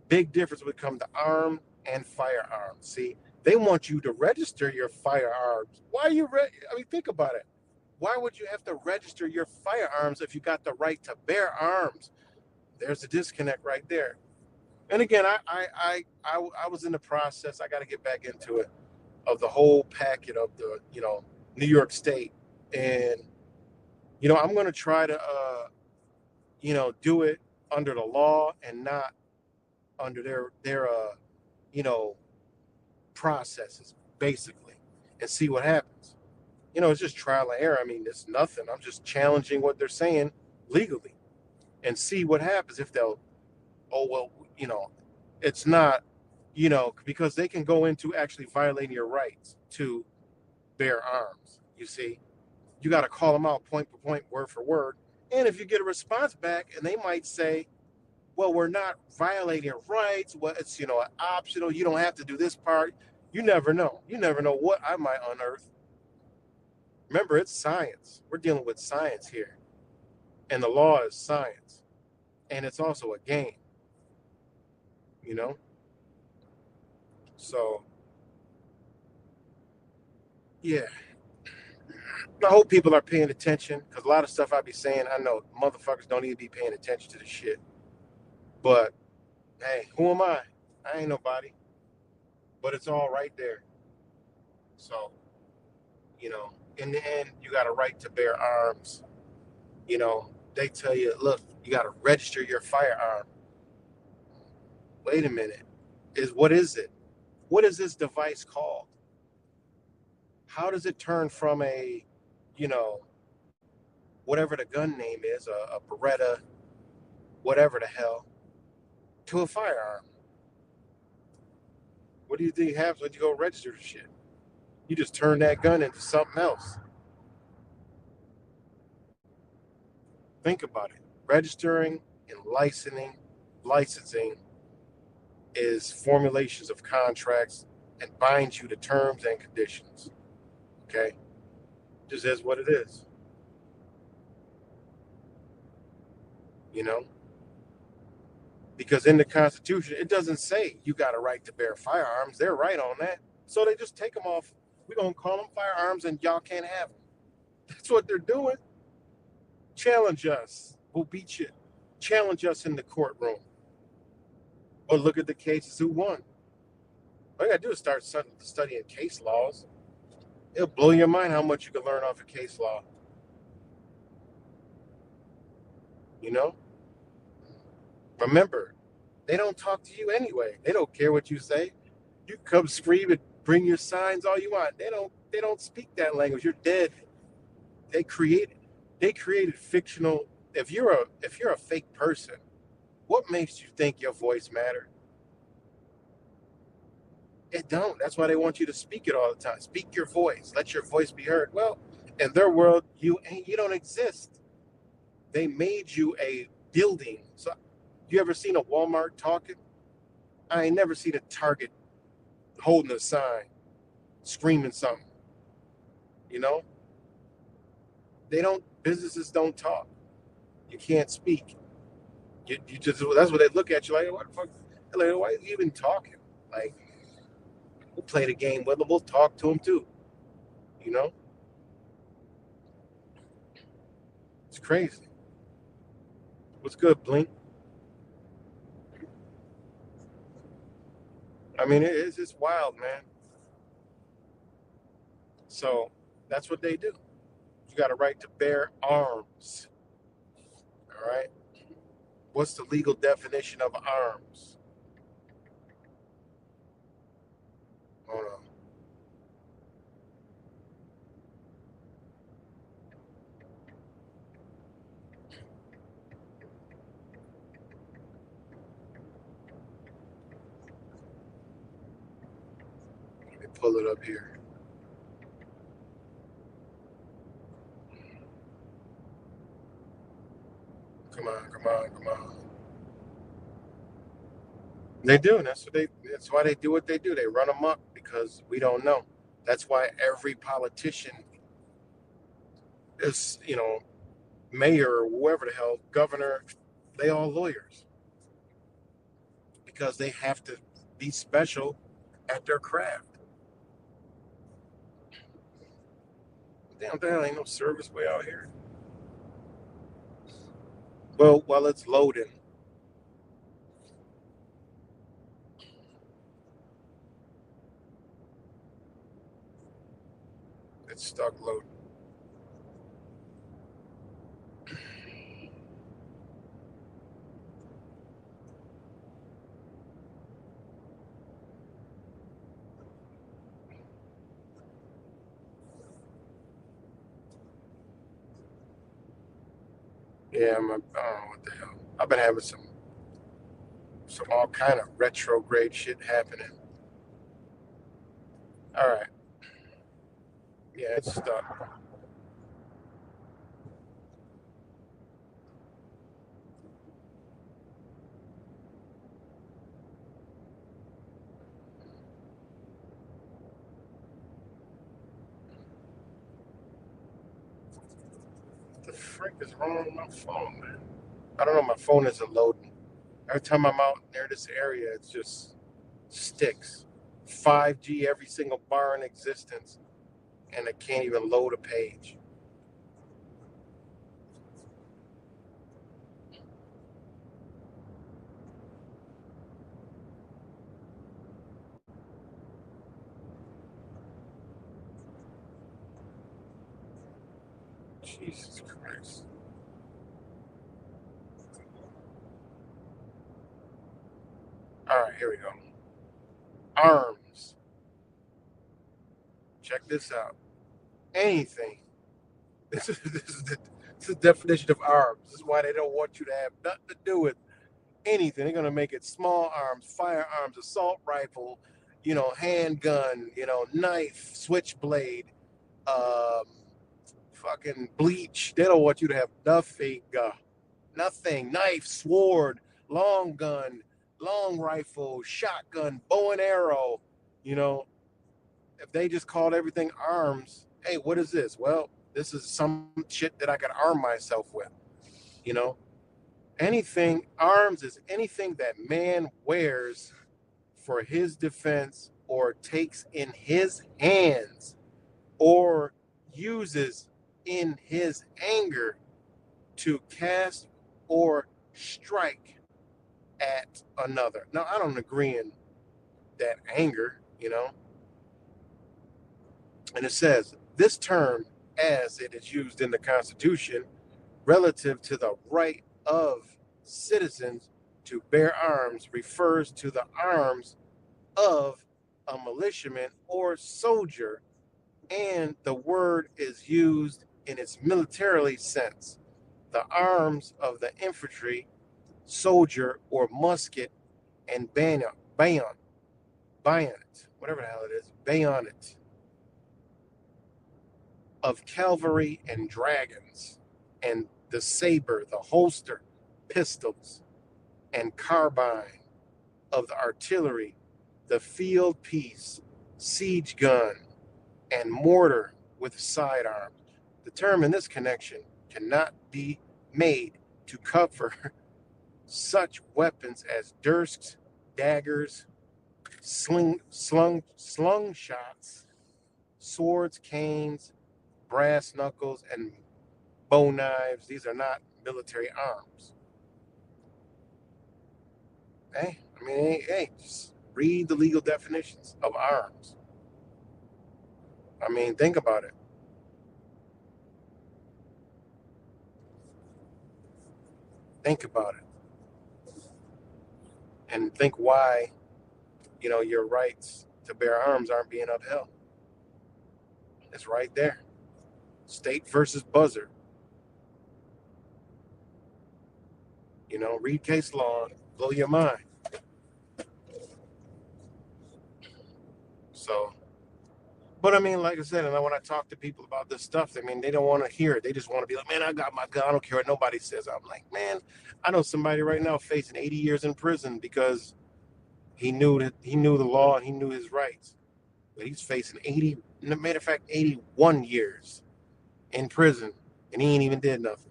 Big difference would come to arm and firearm. See, they want you to register your firearms. Why are you think about it. Why would you have to register your firearms if you got the right to bear arms? There's a disconnect right there. And again, I was in the process. I got to get back into it, of the whole packet of the New York State, and I'm going to try to do it under the law and not under their processes, basically, and see what happens. It's just trial and error. I mean, it's nothing. I'm just challenging what they're saying legally and see what happens. If they'll, oh, well, it's not, because they can go into actually violating your rights to bear arms. You see, you got to call them out point for point, word for word. And if you get a response back and they might say, well, we're not violating your rights. Well, it's, optional. You don't have to do this part. You never know. You never know what I might unearth. Remember, it's science. We're dealing with science here. And the law is science. And it's also a game. So, yeah. I hope people are paying attention, because a lot of stuff I be saying, I know motherfuckers don't even be paying attention to the shit. But, hey, who am I? I ain't nobody. But it's all right there. So, in the end, you got a right to bear arms. They tell you, look, you got to register your firearm. Wait a minute. What is it? What is this device called? How does it turn from a, whatever the gun name is, a Beretta, whatever the hell, to a firearm? What do you think happens when you go register the shit? You just turn that gun into something else. Think about it. Registering and licensing is formulations of contracts and binds you to terms and conditions. Okay? Just is what it is. Because in the Constitution, it doesn't say you got a right to bear firearms. They're right on that. So they just take them off We're gonna call them firearms, and y'all can't have them. That's what they're doing. Challenge us. We'll beat you. Challenge us in the courtroom. Or look at the cases who won. All you gotta do is start studying case laws. It'll blow your mind how much you can learn off of case law. You know? Remember, they don't talk to you anyway. They don't care what you say. You come scream and bring your signs all you want. They don't speak that language. You're dead. They created fictional. If you're a fake person, what makes you think your voice matter? It don't. That's why they want you to speak it all the time. Speak your voice. Let your voice be heard. Well, in their world, you don't exist. They made you a building. So, you ever seen a Walmart talking? I ain't never seen a Target holding a sign, screaming something. You know, they don't. Businesses don't talk. You can't speak. You just that's what they look at you like. What the fuck? Like, why are you even talking? Like, we'll play the game with them. We'll talk to them too. You know, it's crazy. What's good, Blink? I mean, it's just wild, man. So that's what they do. You got a right to bear arms. All right. What's the legal definition of arms? Hold on. Let me pull it up here. Come on, come on, come on. They do. That's why they do what they do. They run amok because we don't know. That's why every politician is, mayor or whoever the hell, governor, they all lawyers because they have to be special at their craft. Damn, there ain't no service way out here. Well, while it's loading, it's stuck loading. Yeah, I don't know what the hell. I've been having some all kind of retrograde shit happening. All right, yeah, it's stuck. What the frick is wrong with my phone, man? I don't know. My phone isn't loading. Every time I'm out near this area, it just sticks. 5G every single bar in existence, and I can't even load a page. Jesus Christ. All right, here we go. Arms. Check this out. Anything. This is the definition of arms. This is why they don't want you to have nothing to do with anything. They're gonna make it small arms, firearms, assault rifle, handgun, knife, switchblade, um, fucking bleach. They don't want you to have nothing. Nothing. Knife, sword, long gun, long rifle, shotgun, bow and arrow. You know, if they just called everything arms, hey, what is this? Well, this is some shit that I can arm myself with. You know, anything, arms is anything that man wears for his defense or takes in his hands or uses in his anger to cast or strike at another. Now, I don't agree in that anger, And it says this term, as it is used in the Constitution, relative to the right of citizens to bear arms, refers to the arms of a militiaman or soldier, and the word is used in its militarily sense. The arms of the infantry, soldier, or musket and bayonet, whatever the hell it is, bayonet, of cavalry and dragons, and the saber, the holster, pistols, and carbine of the artillery, the field piece, siege gun, and mortar with sidearms. The term in this connection cannot be made to cover such weapons as dirks, daggers, slung shots, swords, canes, brass knuckles, and bow knives. These are not military arms. Hey, just read the legal definitions of arms. Think about it. Think about it. And think why, your rights to bear arms aren't being upheld. It's right there. State versus Buzzard. Read case law and blow your mind. So, but like I said, and when I talk to people about this stuff, they don't want to hear it. They just want to be like, man, I got my gun. I don't care what nobody says. I'm like, man, I know somebody right now facing 80 years in prison because he knew the law and he knew his rights. But he's facing 80, matter of fact, 81 years in prison, and he ain't even did nothing.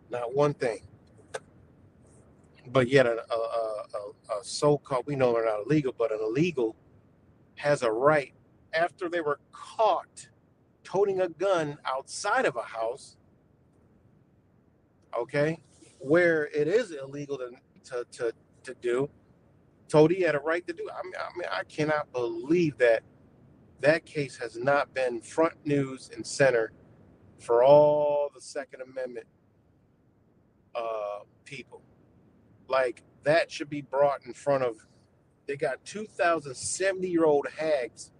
Not one thing. But yet a so-called, we know they're not illegal, but an illegal has a right, after they were caught toting a gun outside of a house, okay, where it is illegal to do, Toady had a right to do. I cannot believe that case has not been front news and center for all the Second Amendment people. Like, that should be brought in front of. They got 2,070-year-old hags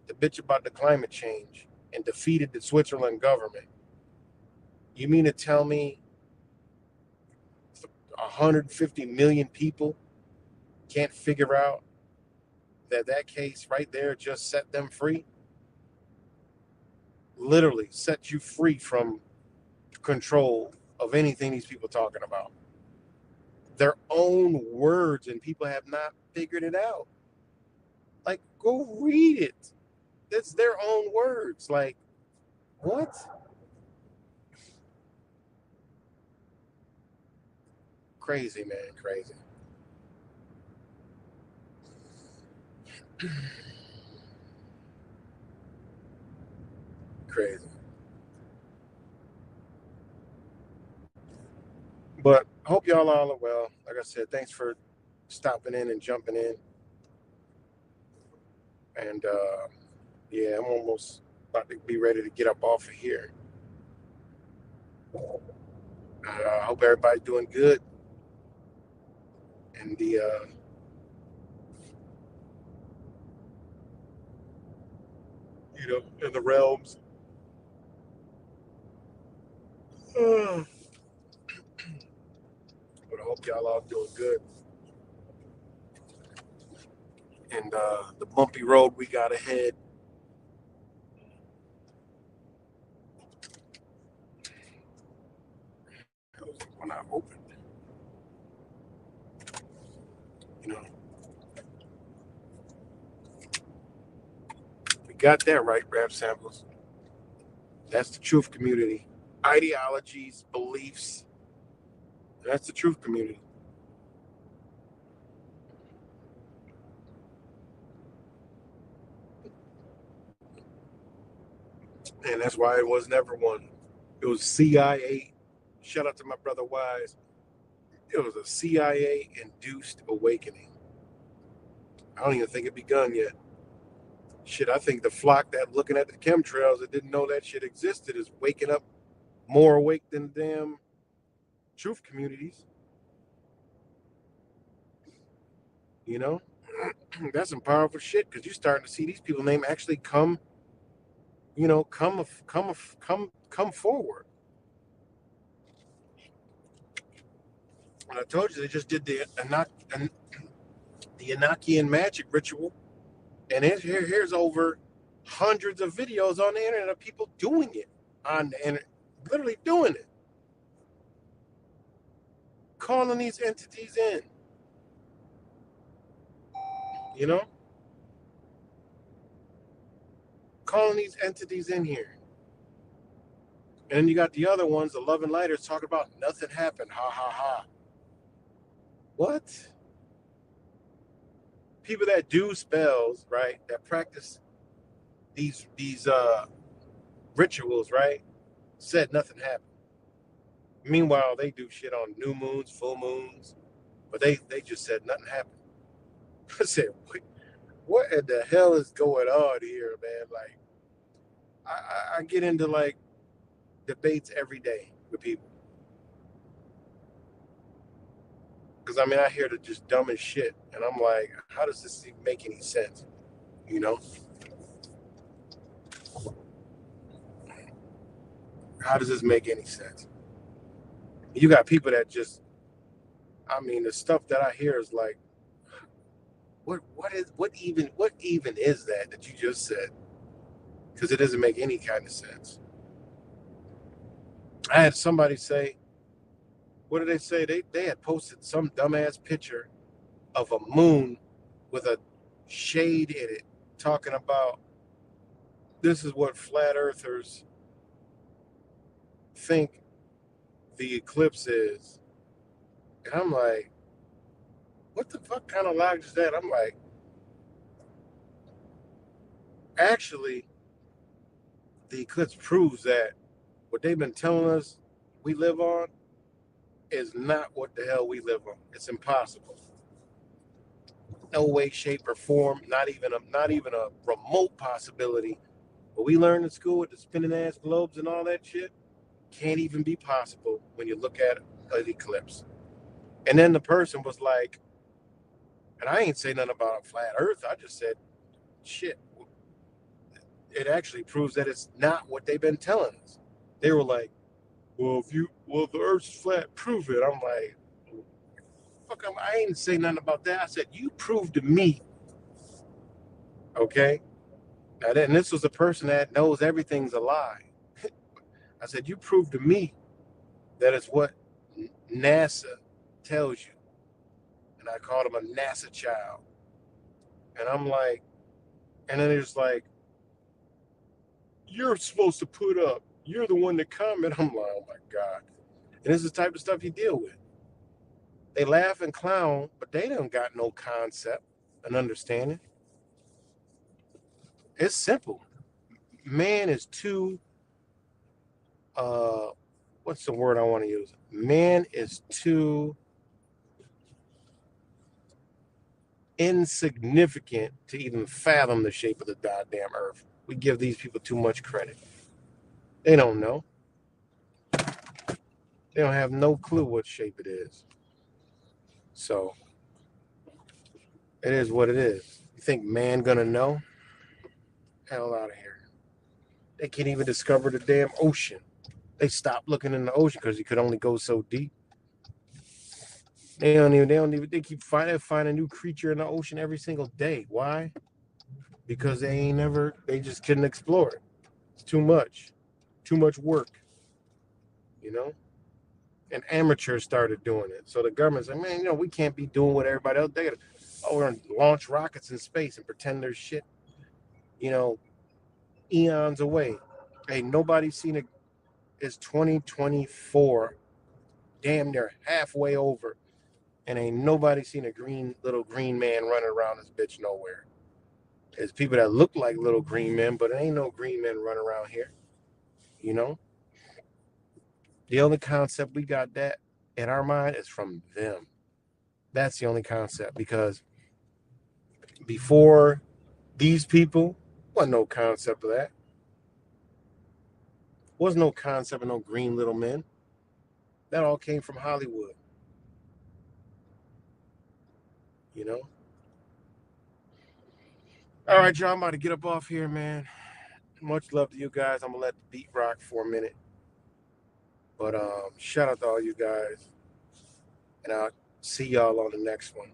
to bitch about the climate change and defeated the Switzerland government. You mean to tell me 150 million people can't figure out that case right there just set them free? Literally set you free from control of anything these people are talking about. Their own words, and people have not figured it out. Like, go read it. That's their own words. Like, what? Crazy, man, crazy. Crazy. But hope y'all all are well. Like I said, thanks for stopping in and jumping in. And yeah, I'm almost about to be ready to get up off of here. I hope everybody's doing good in the in the realms. But I hope y'all all doing good. And the bumpy road we got ahead. When I opened, we got that right, Rap Samples. That's the truth community. Ideologies, beliefs. That's the truth community. And that's why it was never one. It was CIA. Shout out to my brother Wise. It was a CIA induced awakening. I don't even think it begun yet. Shit, I think the flock that looking at the chemtrails that didn't know that shit existed is waking up more awake than damn truth communities. You know, that's some powerful shit because you're starting to see these people name actually come, come forward. And I told you they just did the Enochian magic ritual, and here's over hundreds of videos on the internet of people doing it on the internet, literally doing it, calling these entities in. You know, calling these entities in here. And then you got the other ones, the Love and Lighters, talking about nothing happened. Ha ha ha. What? People that do spells, right? That practice these rituals, right? Said nothing happened. Meanwhile, they do shit on new moons, full moons, but they just said nothing happened. I said, what in the hell is going on here, man? Like, I get into like debates every day with people. Because I mean, I hear the just dumbest shit, and I'm like, how does this even make any sense? You know, how does this make any sense? You got people that just, I mean, the stuff that I hear is like, what even is that you just said? Because it doesn't make any kind of sense. I had somebody say, what did they say? They had posted some dumbass picture of a moon with a shade in it, talking about this is what flat earthers think the eclipse is. And I'm like, what the fuck kind of logic is that? I'm like, actually, the eclipse proves that what they've been telling us we live on is not what the hell we live on. It's impossible. No way, shape, or form. Not even a remote possibility. What we learned in school with the spinning ass globes and all that shit can't even be possible when you look at an eclipse. And then the person was like, and I ain't say nothing about a flat Earth. I just said, shit. It actually proves that it's not what they've been telling us. They were like, well, the Earth's flat, prove it. I'm like, fuck, I ain't say nothing about that. I said, you prove to me, okay? Now, and this was a person that knows everything's a lie. I said, you prove to me that it's what NASA tells you. And I called him a NASA child. And I'm like, and then it's like, you're supposed to put up. You're the one to comment. I'm like, oh my God. And this is the type of stuff you deal with. They laugh and clown, but they don't got no concept and understanding. It's simple. Man is too what's the word I want to use? Man is too insignificant to even fathom the shape of the goddamn earth. We give these people too much credit. They don't know. They don't have no clue what shape it is. So it is what it is. You think man gonna know? Hell out of here. They can't even discover the damn ocean. They stopped looking in the ocean because you could only go so deep. They keep find a new creature in the ocean every single day. Why? Because they just couldn't explore it. It's too much work, you know? And amateurs started doing it. So the government's like, man, we can't be doing what everybody else, they gotta, we're gonna launch rockets in space and pretend there's shit, you know, eons away. Hey, nobody's seen it. It's 2024, damn near halfway over, and ain't nobody seen a little green man running around this bitch nowhere. There's people that look like little green men, but there ain't no green men running around here. You know, the only concept we got that in our mind is from them. That's the only concept, because before these people, wasn't no concept of that. Was no concept of no green little men. That all came from Hollywood. You know. All right, y'all. I'm about to get up off here, man. Much love to you guys. I'm gonna let the beat rock for a minute. But shout out to all you guys, and I'll see y'all on the next one.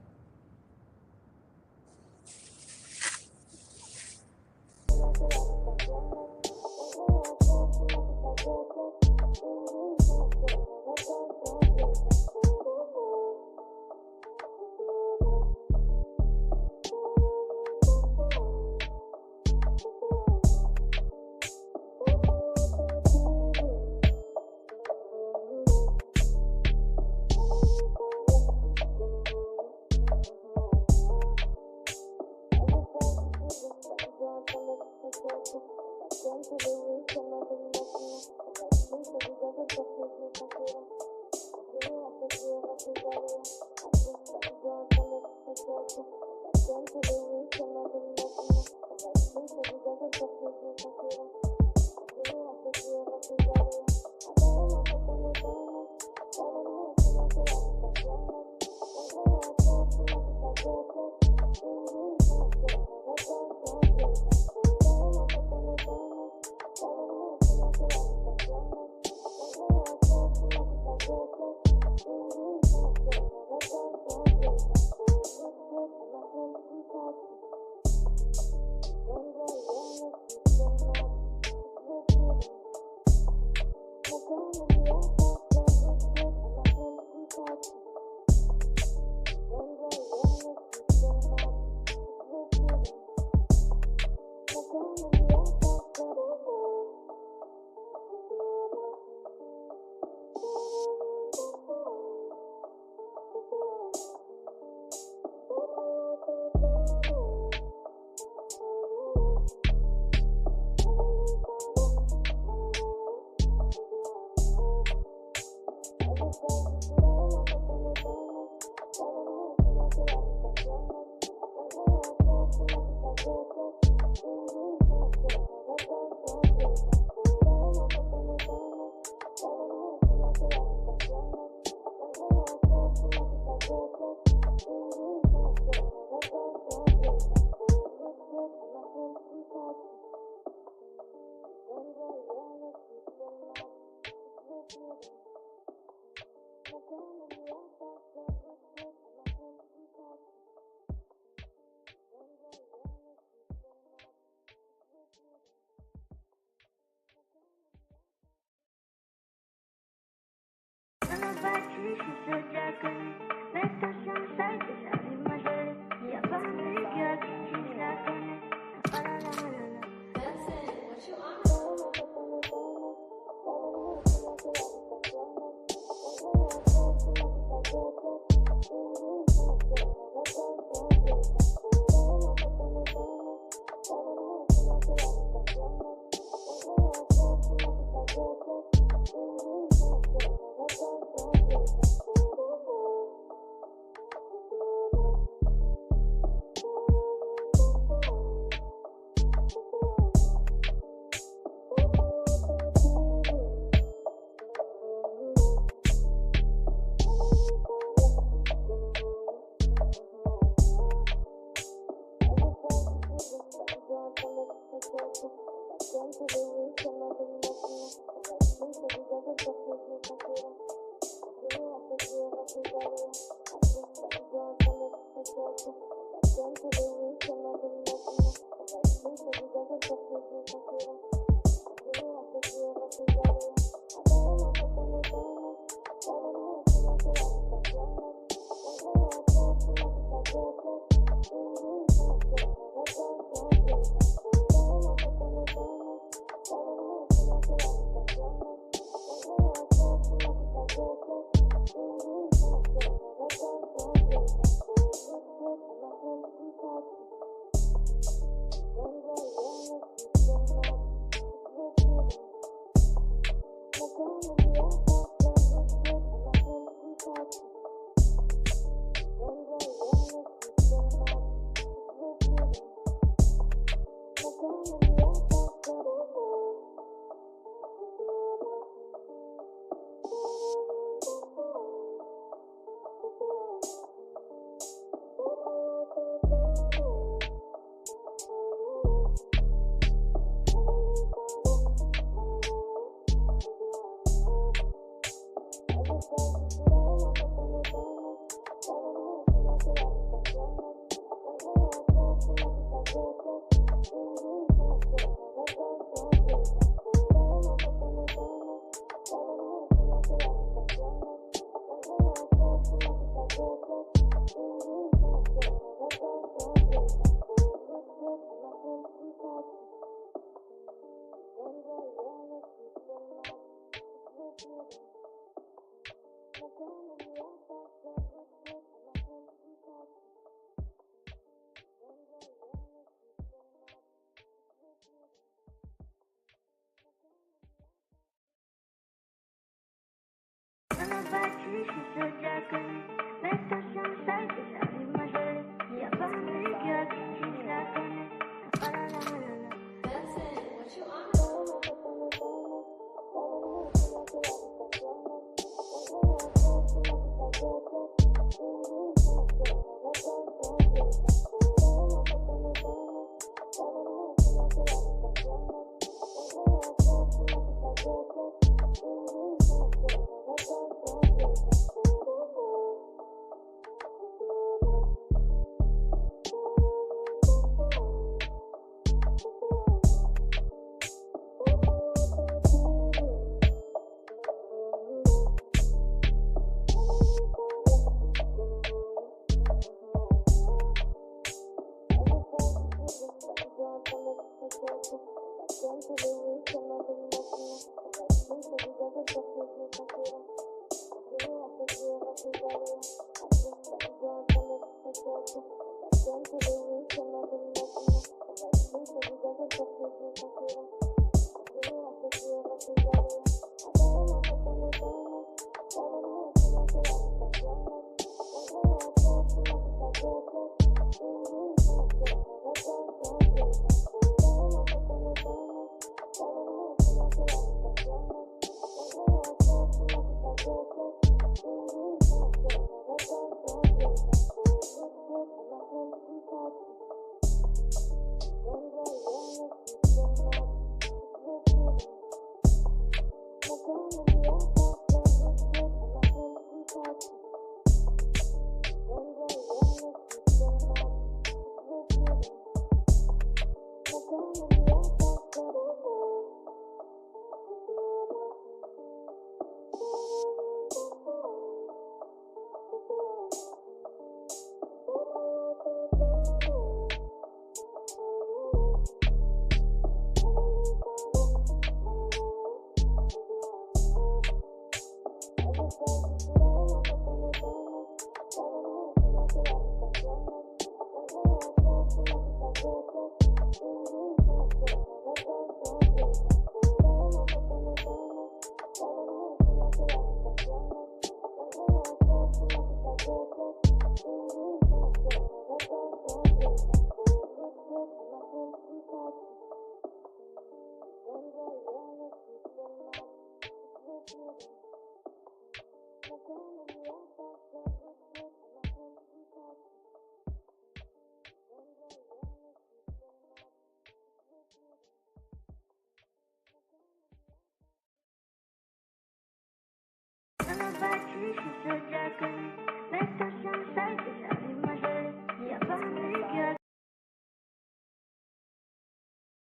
She